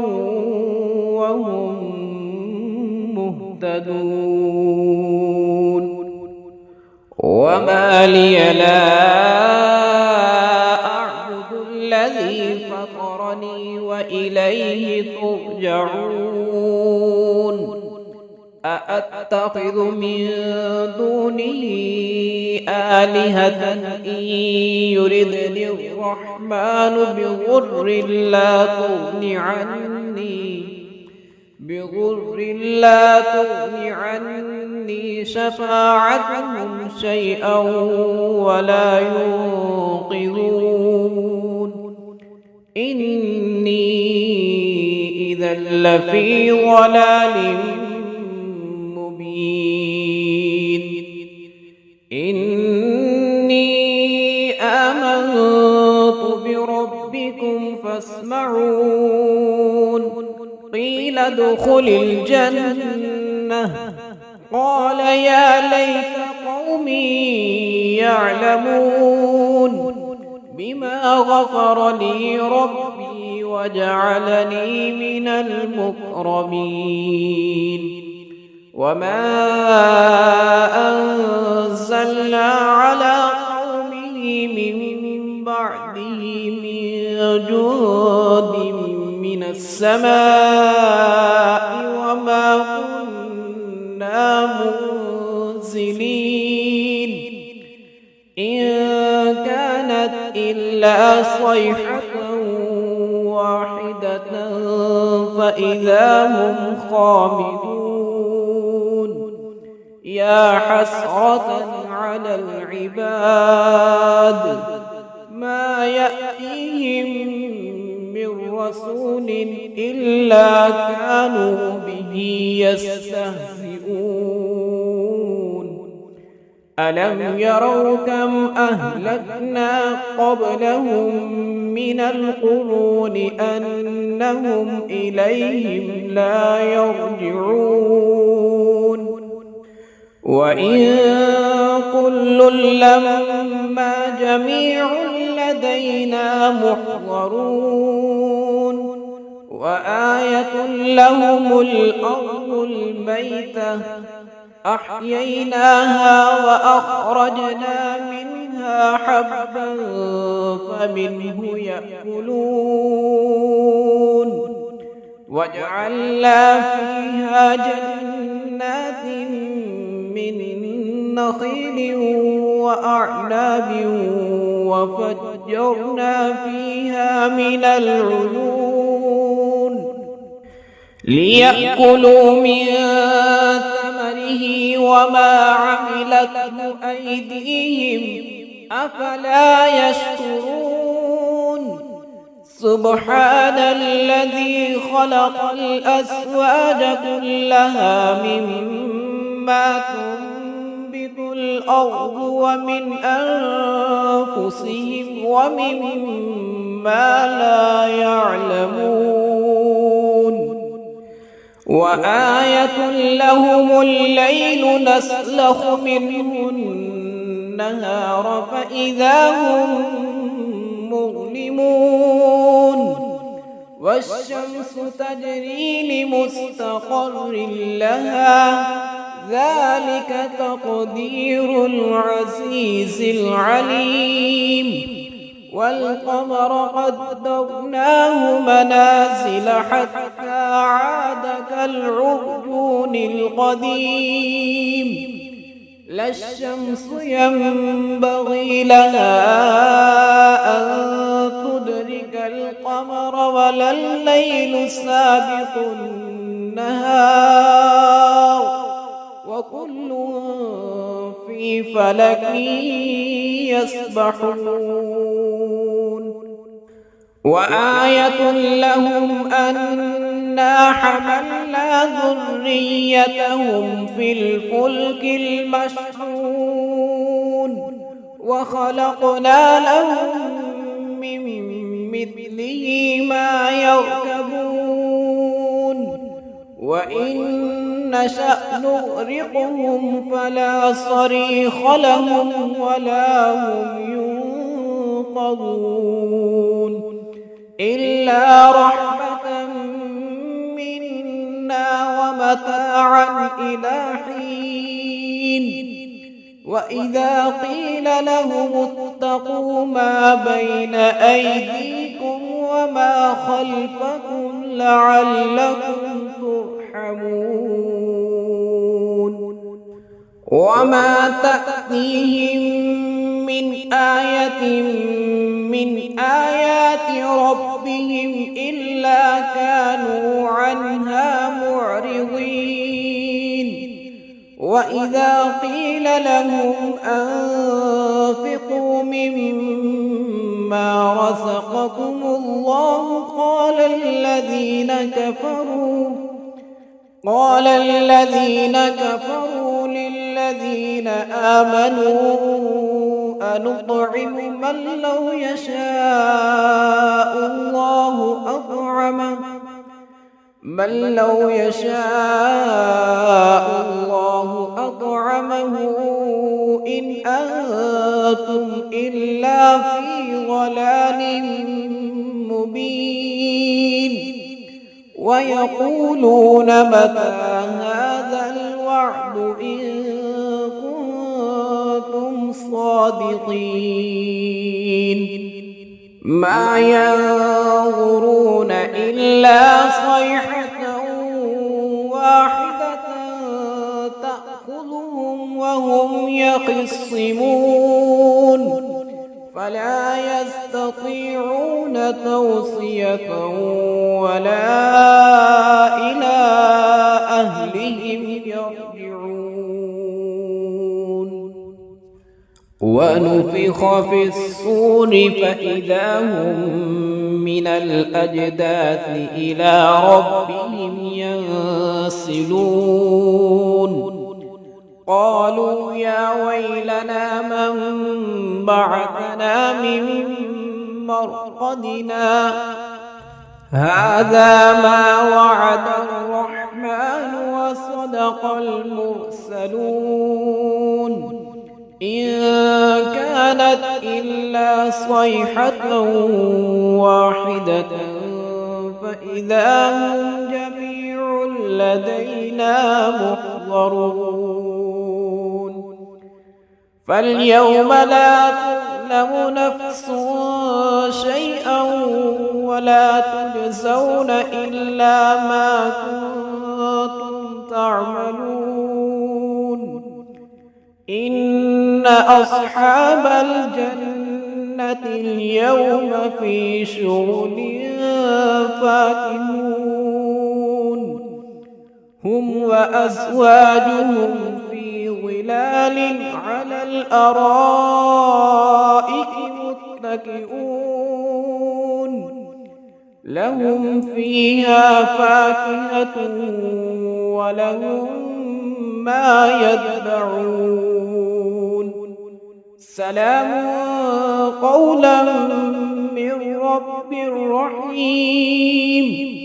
وهم مهتدون وما لي لا أعبد الذي فطرني وإليه ترجعون أأتخذ من دونه آلهة إن يردني الرحمن بضر لا تغني عني شفاعتهم شيئا ولا ينقذون إني إذا لفي ضلال مبين إني آمنت بربكم فاسمعون قيل ادخل الجنة قال يا ليت قومي يعلمون بما غفر لي ربي وجعلني من المكرمين وما أنزلنا على قومه من بعده من جند من السماء وما كنا منزلين إن كانت إلا صيحة واحدة فإذا هم خامدون يا حسرة على العباد ما يأتيهم من رسول إلا كانوا به يستهزئون ألم يروا كم أهلكنا قبلهم من القرون أنهم إليهم لا يرجعون وإن كل لما جميع لدينا محضرون وآية لهم الأرض الميتة أحييناها وأخرجنا منها حبا فمنه يأكلون وجعلنا فيها جنات من نخيل وأعناب وفجرنا فيها من العيون ليأكلوا من ثمره وما عملته أيديهم أفلا يشكرون سبحان الذي خلق الأزواج كلها مما تنبت الأرض ومن أنفسهم ومما لا يعلمون وآية لهم الليل نسلخ منه النهار فإذا هم مظلمون والشمس تجري لمستقر لها ذلك تقدير العزيز العليم والقمر قدرناه منازل حتى عاد كالعرجون القديم لا الشمس ينبغي لها أن تدرك القمر ولا الليل سابق النهار وكل في فلك يسبحون وآية لهم أنا حملنا ذريتهم في الفلك المشحون وخلقنا لهم من مثله ما يركبون وإن نشأ نغرقهم فلا صريخ لهم ولا هم ينقذون إلا رحمة منا ومتاعا إلى حين وإذا قيل لهم اتقوا ما بين أيديكم وما خلفكم لعلكم ترحمون وما تأتيهم من آية من آيات ربهم إلا كانوا عنها معرضين وإذا قيل لهم أنفقوا مما رزقكم الله قال الذين كفروا للذين آمنوا أنطعم من لو يشاء الله أطعمه إن أنتم إلا في ضلال مبين ويقولون متى هذا الوعد إن كنتم صادقين ما ينظرون إلا صيحة واحدة تأخذهم وهم يخصمون فلا يستطيعون توصية ولا إلى أهلهم يرجعون ونفخ في الصور فإذا هم من الأجداث إلى ربهم ينسلون قالوا يا ويلنا من بعثنا من مرقدنا هذا ما وعد الرحمن وصدق المرسلون إن كانت إلا صيحة واحدة فإذا هم جميع لدينا محضرون فاليوم لا تظلم نفس شيئا ولا تجزون إلا ما كنتم تعملون إن أصحاب الجنة اليوم في شغل فاكهون هم وأزواجهم في ظلال على الأرائك متكئون لهم فيها فاكهة ولهم ما يدعون سلام قولا من رب رحيم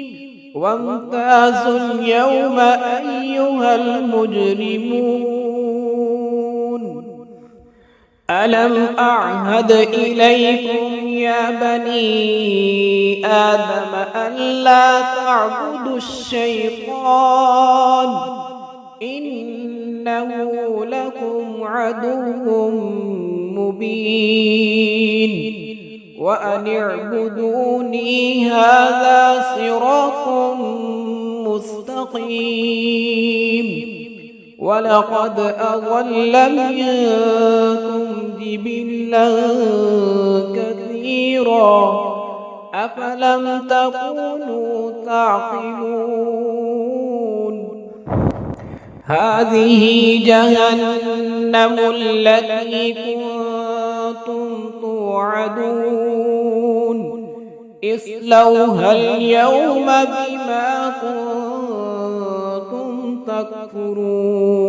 وامتازوا اليوم أيها المجرمون ألم أعهد إليكم يا بني آدم ألا تعبدوا الشيطان إنه لكم عدو مبين وأن اعبدوني هذا صراط مستقيم ولقد أضل منكم جبلا كثيرا أفلم تكونوا تعقلون هذه جهنم التي كنتم توعدون اصلوها اليوم بما كنتم تكفرون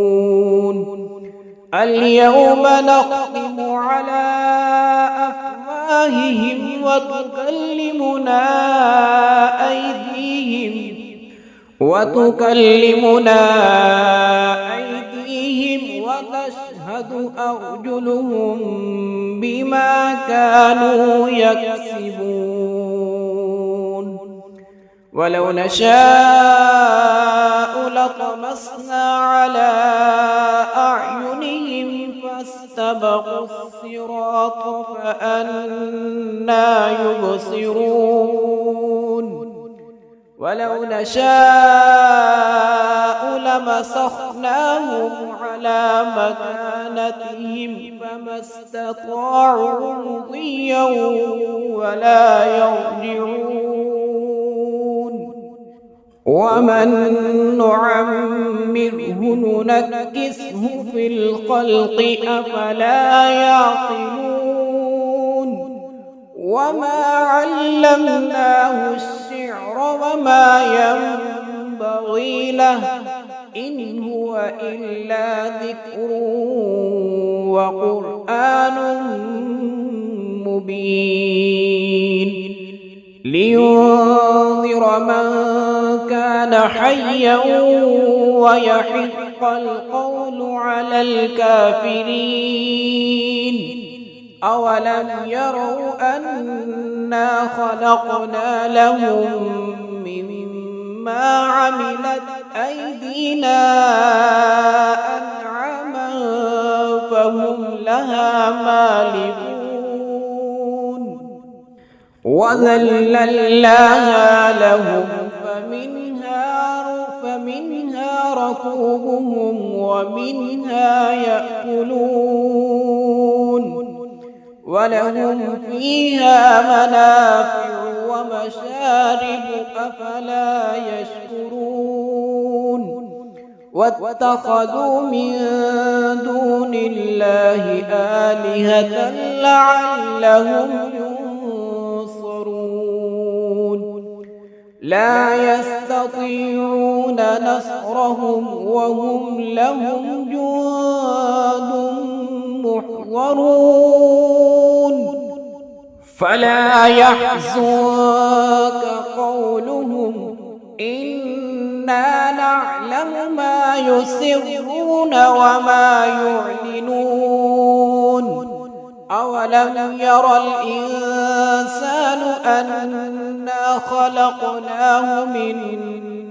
اليوم نختم على أفواههم وتكلمنا أيديهم وتشهد أرجلهم بما كانوا يكسبون ولو نشاء لطمسنا على أعينهم فاستبقوا الصراط فأنى يبصرون ولو نشاء لمسخناهم على مكانتهم فما استطاعوا مضيا ولا يرجعون ومن نعمره ننكسه في الخلق أفلا يعقلون وما علمناه الشعر وما ينبغي له إن هو إلا ذكر وقرآن مبين لينذر من كان حيا ويحق القول على الكافرين أولم يروا أنا خلقنا لهم مما عملت أيدينا أنعاما فهم لها مالكون وذللناها لهم فمنها ركوبهم ومنها يأكلون ولهم فيها منافع ومشارب أفلا يشكرون واتخذوا من دون الله آلهة لعلهم ينصرون لا يستطيعون نصرهم وهم لهم جند محضرون فلا يحزنك قولهم إنا نعلم ما يسرون وما يعلنون أولم ير الإنسان أنا خلقناه من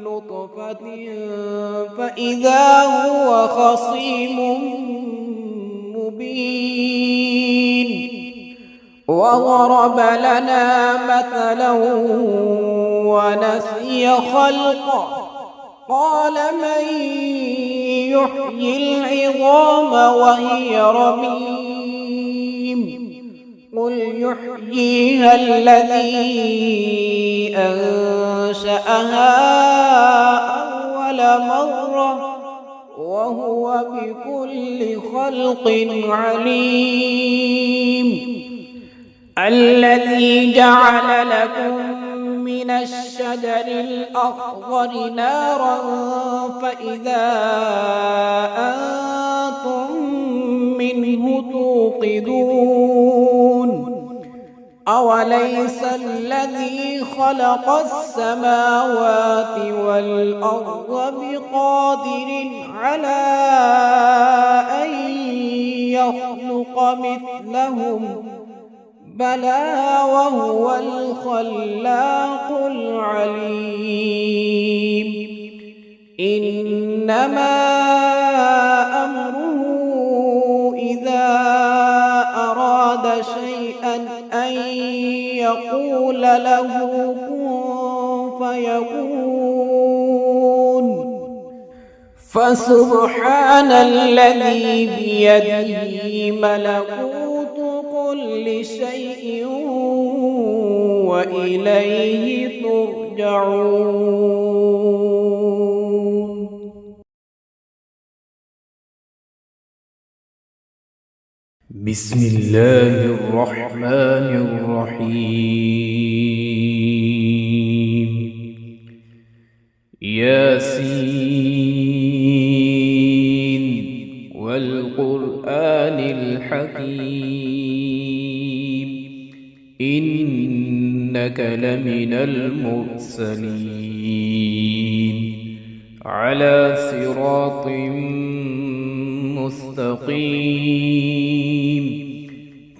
نطفة فإذا هو خصيم مبين وضرب لنا مثلا ونسي خلقه قال من يحيي العظام وهي رميم قل يحييها الذي أنشأها أول مرة وهو بكل خلق عليم الذي جعل لكم من الشجر الأخضر نارا فإذا أنتم منه توقدون أوليس الذي خلق السماوات والأرض بقادر على أن يخلق مثلهم بلى وهو الخلاق العليم إنما أمره إذا أراد شيئا أن يقول له كن فيكون فسبحان الذي بيده ملكوت كل شيء وإليه ترجعون. بسم الله الرحمن الرحيم. ياسين والقرآن الحكيم إنك لمن المرسلين على صراط مستقيم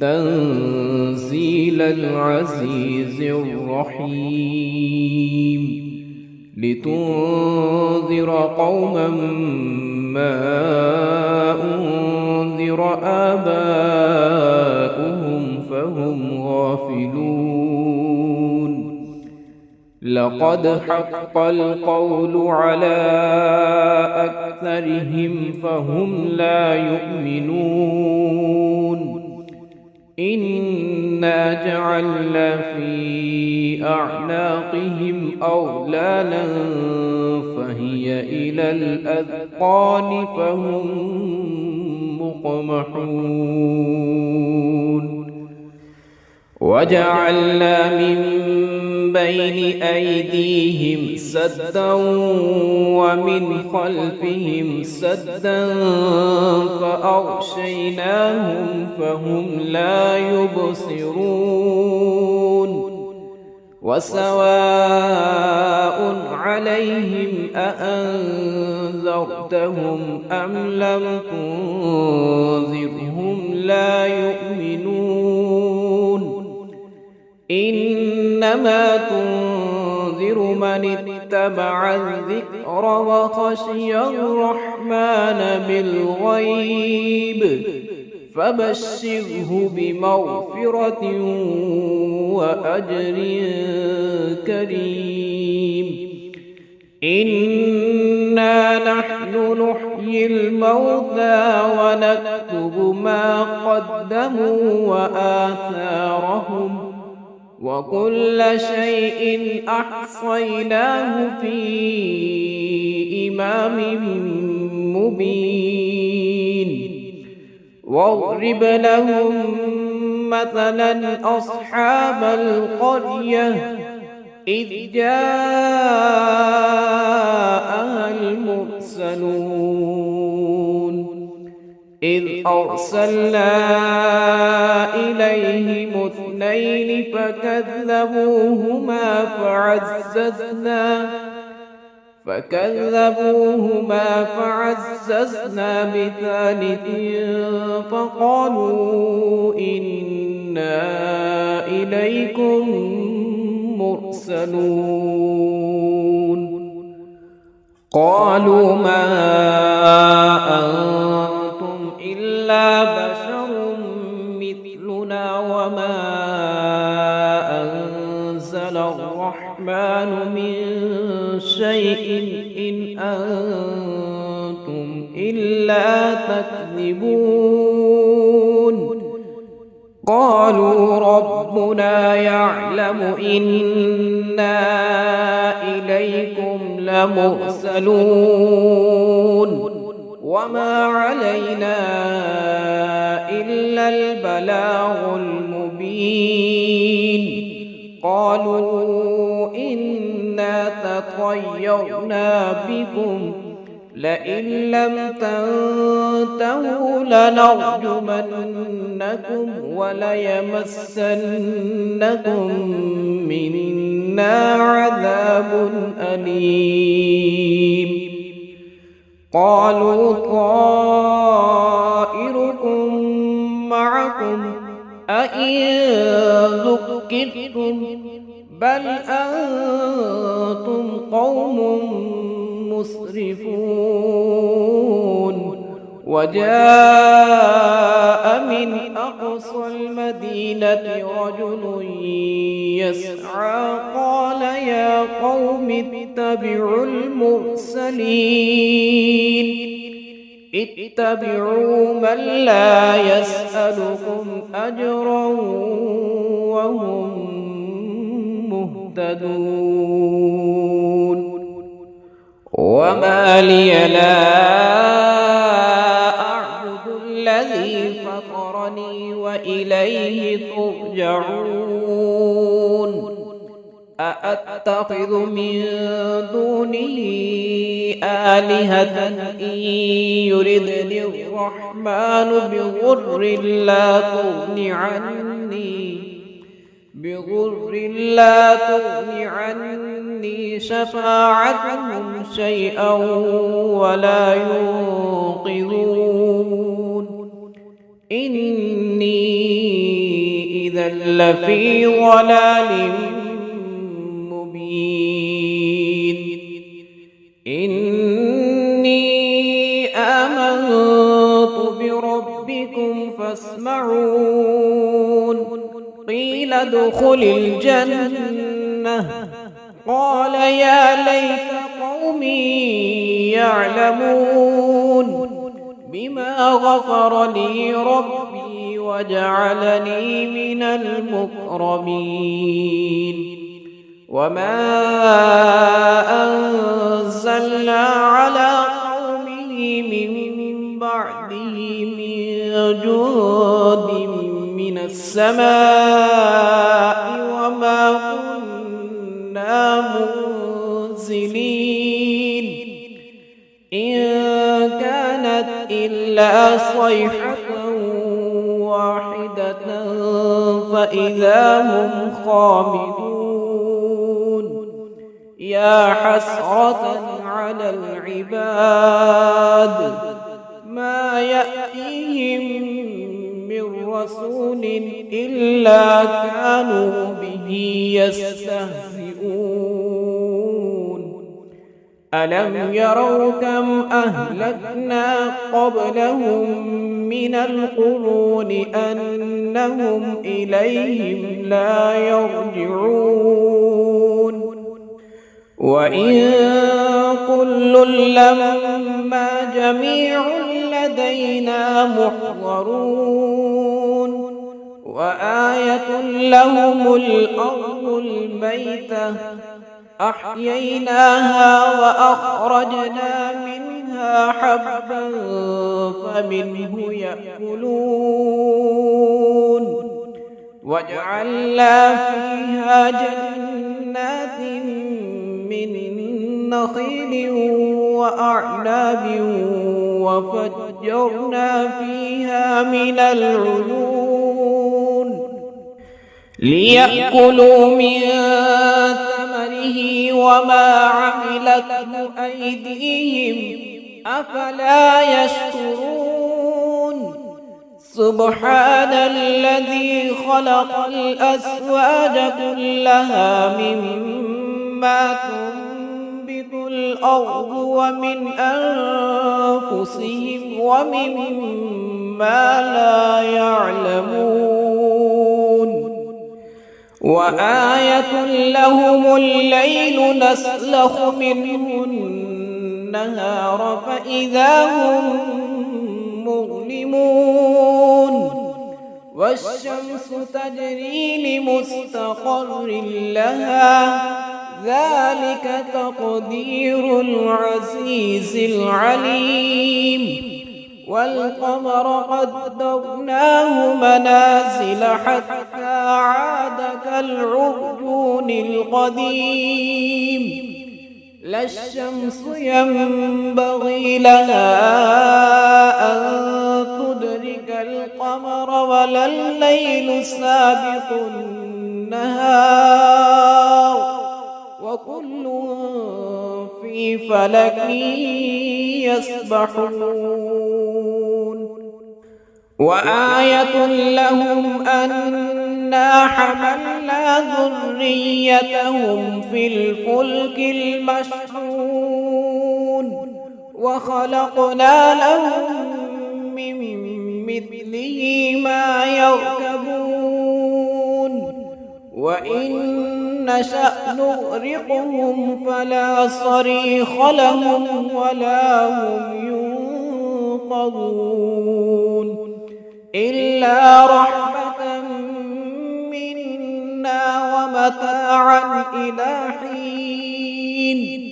تنزيل العزيز الرحيم لتنذر قوما ما أنذر آباؤهم فهم غافلون لقد حق القول على أكثرهم فهم لا يؤمنون إنا جعلنا في أعناقهم أغلالا فهي إلى الأذقان فهم مقمحون وجعلنا من بين أيديهم سدا ومن خلفهم سدا فأغشيناهم فهم لا يبصرون وسواء عليهم أأنذرتهم أم لم تنذرهم لا يؤمنون إنما تنذر من اتبع الذكر وخشي الرحمن بالغيب فبشره بمغفرة وأجر كريم إنا نحن نحيي الموتى ونكتب ما قدموا وآثارهم وكل شيء أحصيناه في إمام مبين واضرب لهم مثلا أصحاب القرية إذ جاءها المرسلون إذ أرسلنا إليهم اثنين فكذبوهما فكذبوهما فعززنا بثالث فقالوا إنا إليكم مرسلون قالوا ما أنتم إلا بشر مثلنا وما أنزل الرحمن من شيء إن أنتم إلا تكذبون قالوا ربنا يعلم إنا إليكم لمرسلون وما علينا إلا البلاغ المبين قالوا إنا تطيرنا بكم لئن لم تنتهوا لنرجمنكم وليمسنكم منا عذاب أليم قالوا طائركم معكم أئن ذكرتم بل أنتم قوم مسرفون وجاء من أقصى المدينة رجل يسعى قال يا قوم اتبعوا المرسلين اتبعوا من لا يسألكم أجرا وهم مهتدون وما لي لا أعبد الذي فطرني وإليه ترجعون أأتخذ من دونه آلهة إن يردني الرحمن بضر لا تغني عني شفاعتهم شيئا ولا ينقذون إني إذا لفي ضلال مبين إني آمنت بربكم فاسمعون قيل ادخل الجنة قال يا ليت قومي يعلمون بما غفر لي ربي وجعلني من المكرمين وما أنزلنا على قومه من بعده من جند من السماء وما كنا منزلين إن كانت إلا صيحة واحدة فإذا هم خامدون يا حسرة على العباد ما يأتيهم من رسول إلا كانوا به يستهزئون ألم يروا كم أهلكنا قبلهم من القرون أنهم إليهم لا يرجعون وإن كل لما جميع لدينا محضرون وآية لهم الأرض الميتة أحييناها وأخرجنا منها حبا فمنه يأكلون وجعلنا فيها جنات من نخيل وأعناب وفجرنا فيها من العيون ليأكلوا من ثمره به وما عملته أيديهم أفلا يشكرون سبحان الذي خلق الأزواج كلها مما تنبت الأرض ومن أنفسهم ومما لا يعلمون وآية لهم الليل نسلخ منه النهار فإذا هم مظلمون والشمس تجري لمستقر لها ذلك تقدير العزيز العليم والقمر قدرناه منازل حتى عاد كالعرجون القديم لا الشمس ينبغي لها أن تدرك القمر ولا الليل سابق النهار وكل في فلك يسبحون وآية لهم أنا حملنا ذريتهم في الفلك المشحون وخلقنا لهم من مثله ما يركبون وإن نشأ نغرقهم فلا صريخ لهم ولا هم ينقذون إلا رحمة منا ومتاعا إلى حين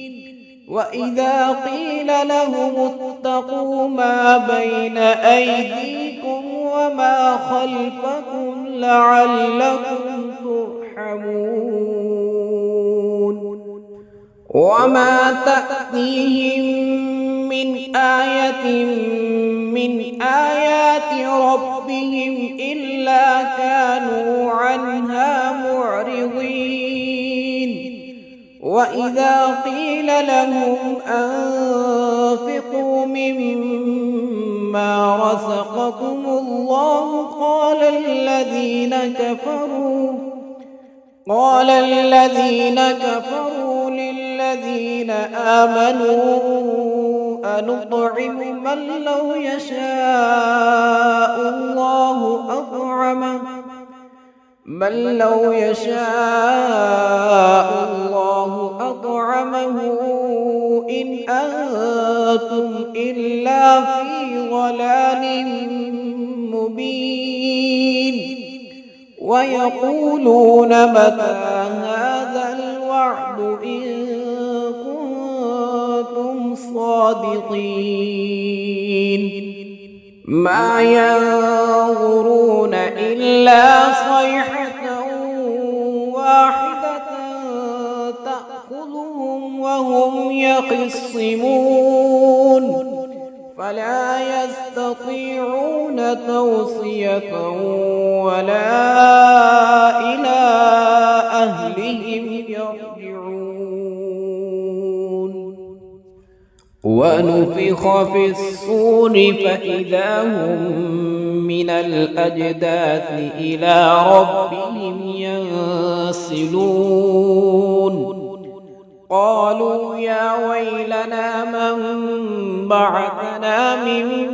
وإذا قيل لهم اتقوا ما بين أيديكم وما خلفكم لعلكم ترحمون وما تأتيهم من آية من آيات ربهم إلا كانوا عنها معرضين وإذا قيل لهم أنفقوا مما رزقكم الله قال الذين كفروا للذين آمنوا أنطعم من لو يشاء الله أطعمه إن أنتم إلا في ضلال مبين ويقولون متى هذا الوعد إن كنتم صادقين ما ينظرون إلا صيحة واحدة تأخذهم وهم يخصمون فلا يستطيعون توصية ولا إلى أهلهم يرجعون ونفخ في الصور فإذا هم من الأجداث إلى ربهم ينسلون قالوا يا ويلنا من بعثنا من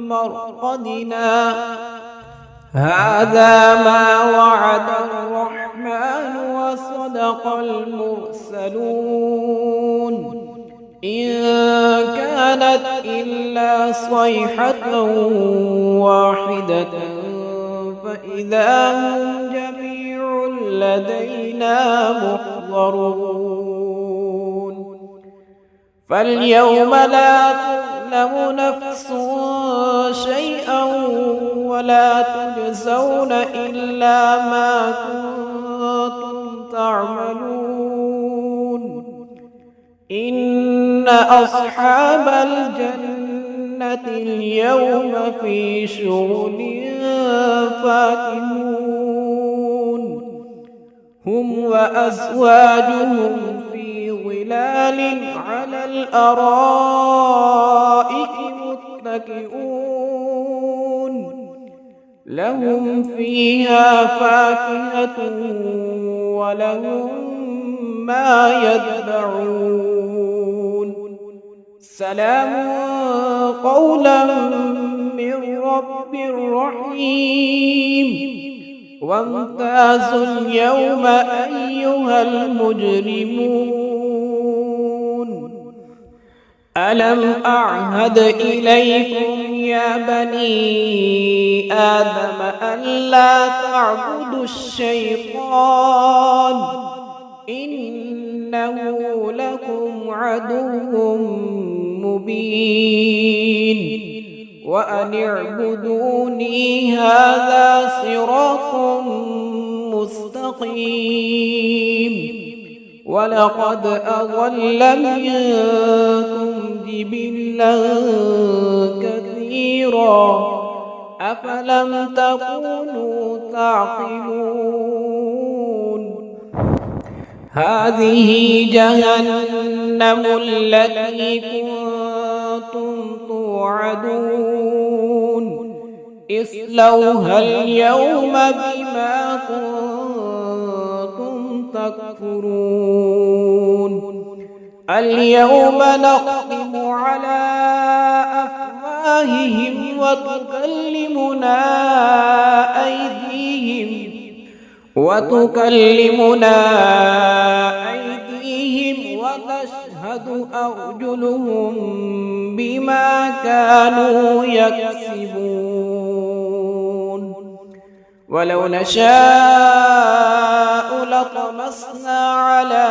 مرقدنا هذا ما وعد الرحمن وصدق المرسلون إن كانت إلا صيحة واحدة فإذا هم جميع لدينا محضرون فاليوم لا تظلم نفس شيئا ولا تجزون إلا ما كنتم تعملون إن أصحاب الجنة اليوم في شغل فاكهون هم وأزواجهم في ظلال على الأرائك متكئون لهم فيها فاكهة ولهم ما يدعون سلام قولا من رب رحيم وامتازوا اليوم أيها المجرمون ألم أعهد إليكم يا بني آدم ألا تعبدوا الشيطان إنه لكم عدو مبين وأن اعبدوني هذا صراط مستقيم ولقد أضل منكم جبلا كثيرا أفلم تكونوا تعقلون هذه جهنم التي كنتم توعدون اصلوها اليوم بما كنتم تكفرون اليوم نختم على أفواههم وتكلمنا أيديهم وتشهد أرجلهم بما كانوا يكسبون ولو نشاء لطمسنا على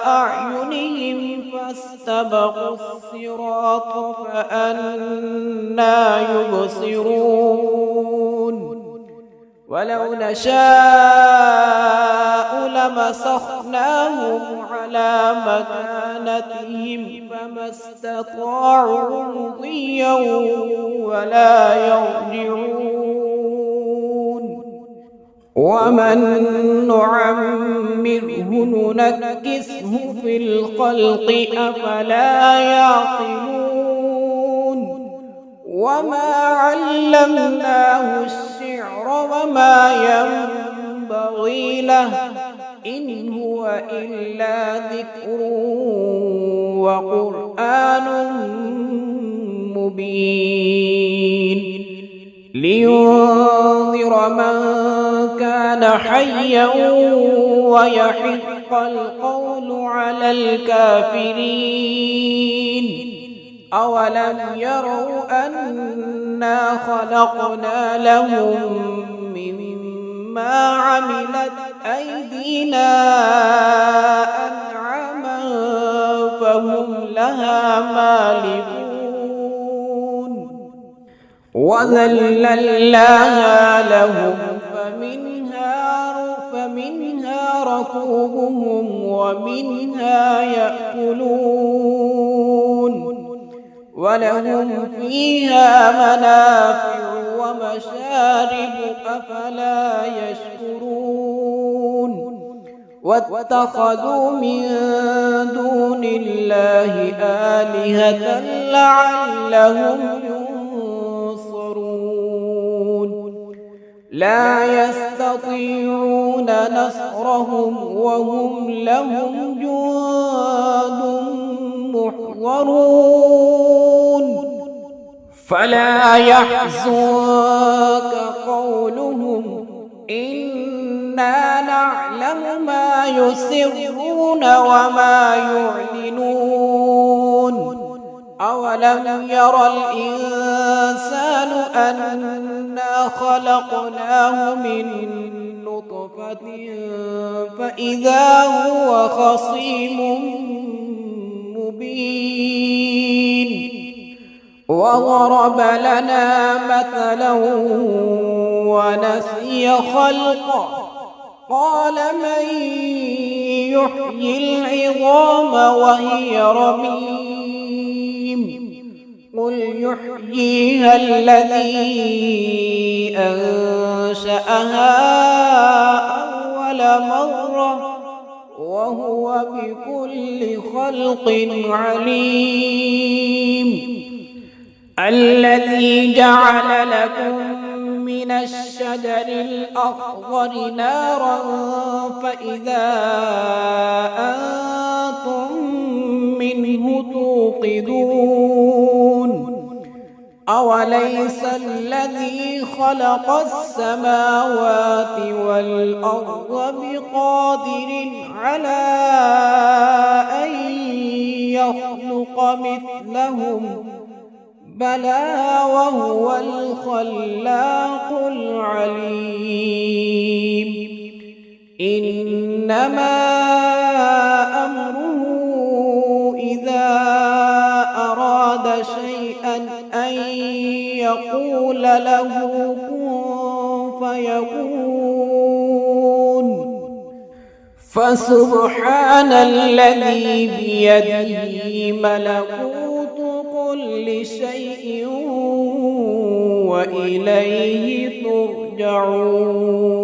أعينهم فاستبقوا الصراط فأنى يبصرون ولو نشاء لمسخناهم على مكانتهم فما استطاعوا مضيا ولا يرجعون ومن نعمره ننكسه في الخلق أفلا يعقلون وما علمناه الشعر وما ينبغي له إن هو إلا ذكر وقرآن مبين لينذر من كان حيا ويحق القول على الكافرين أولم يروا أنا خلقنا لهم مما عملت أيدينا أنعاما فهم لها مالكون وذللناها لهم فمنها ركوبهم ومنها يأكلون ولهم فيها منافع ومشارب أفلا يشكرون واتخذوا من دون الله آلهة لعلهم ينصرون لا يستطيعون نصرهم وهم لهم جند محضرون فلا يحزنك قولهم إنا نعلم ما يسرون وما يعلنون أولم يرى الإنسان أنا خلقناه من نطفة فإذا هو خصيم مبين وضرب لنا مثلا ونسي خلقه قال من يحيي العظام وهي رميم قل يحييها الذي أنشأها أول أول مرة وهو بكل خلق عليم. الذي جعل لكم من الشجر الأخضر نارا فإذا أنتم منه توقدون. أوليس الذي خلق السماوات والأرض بقادر على أن يخلق مثلهم؟ بلى وهو الخلاق العليم. إنما أمره إذا أراد شيئا أن يقول له كن فيكون. فسبحان الذي بيده ملكوت كل شيء وإليه ترجعون.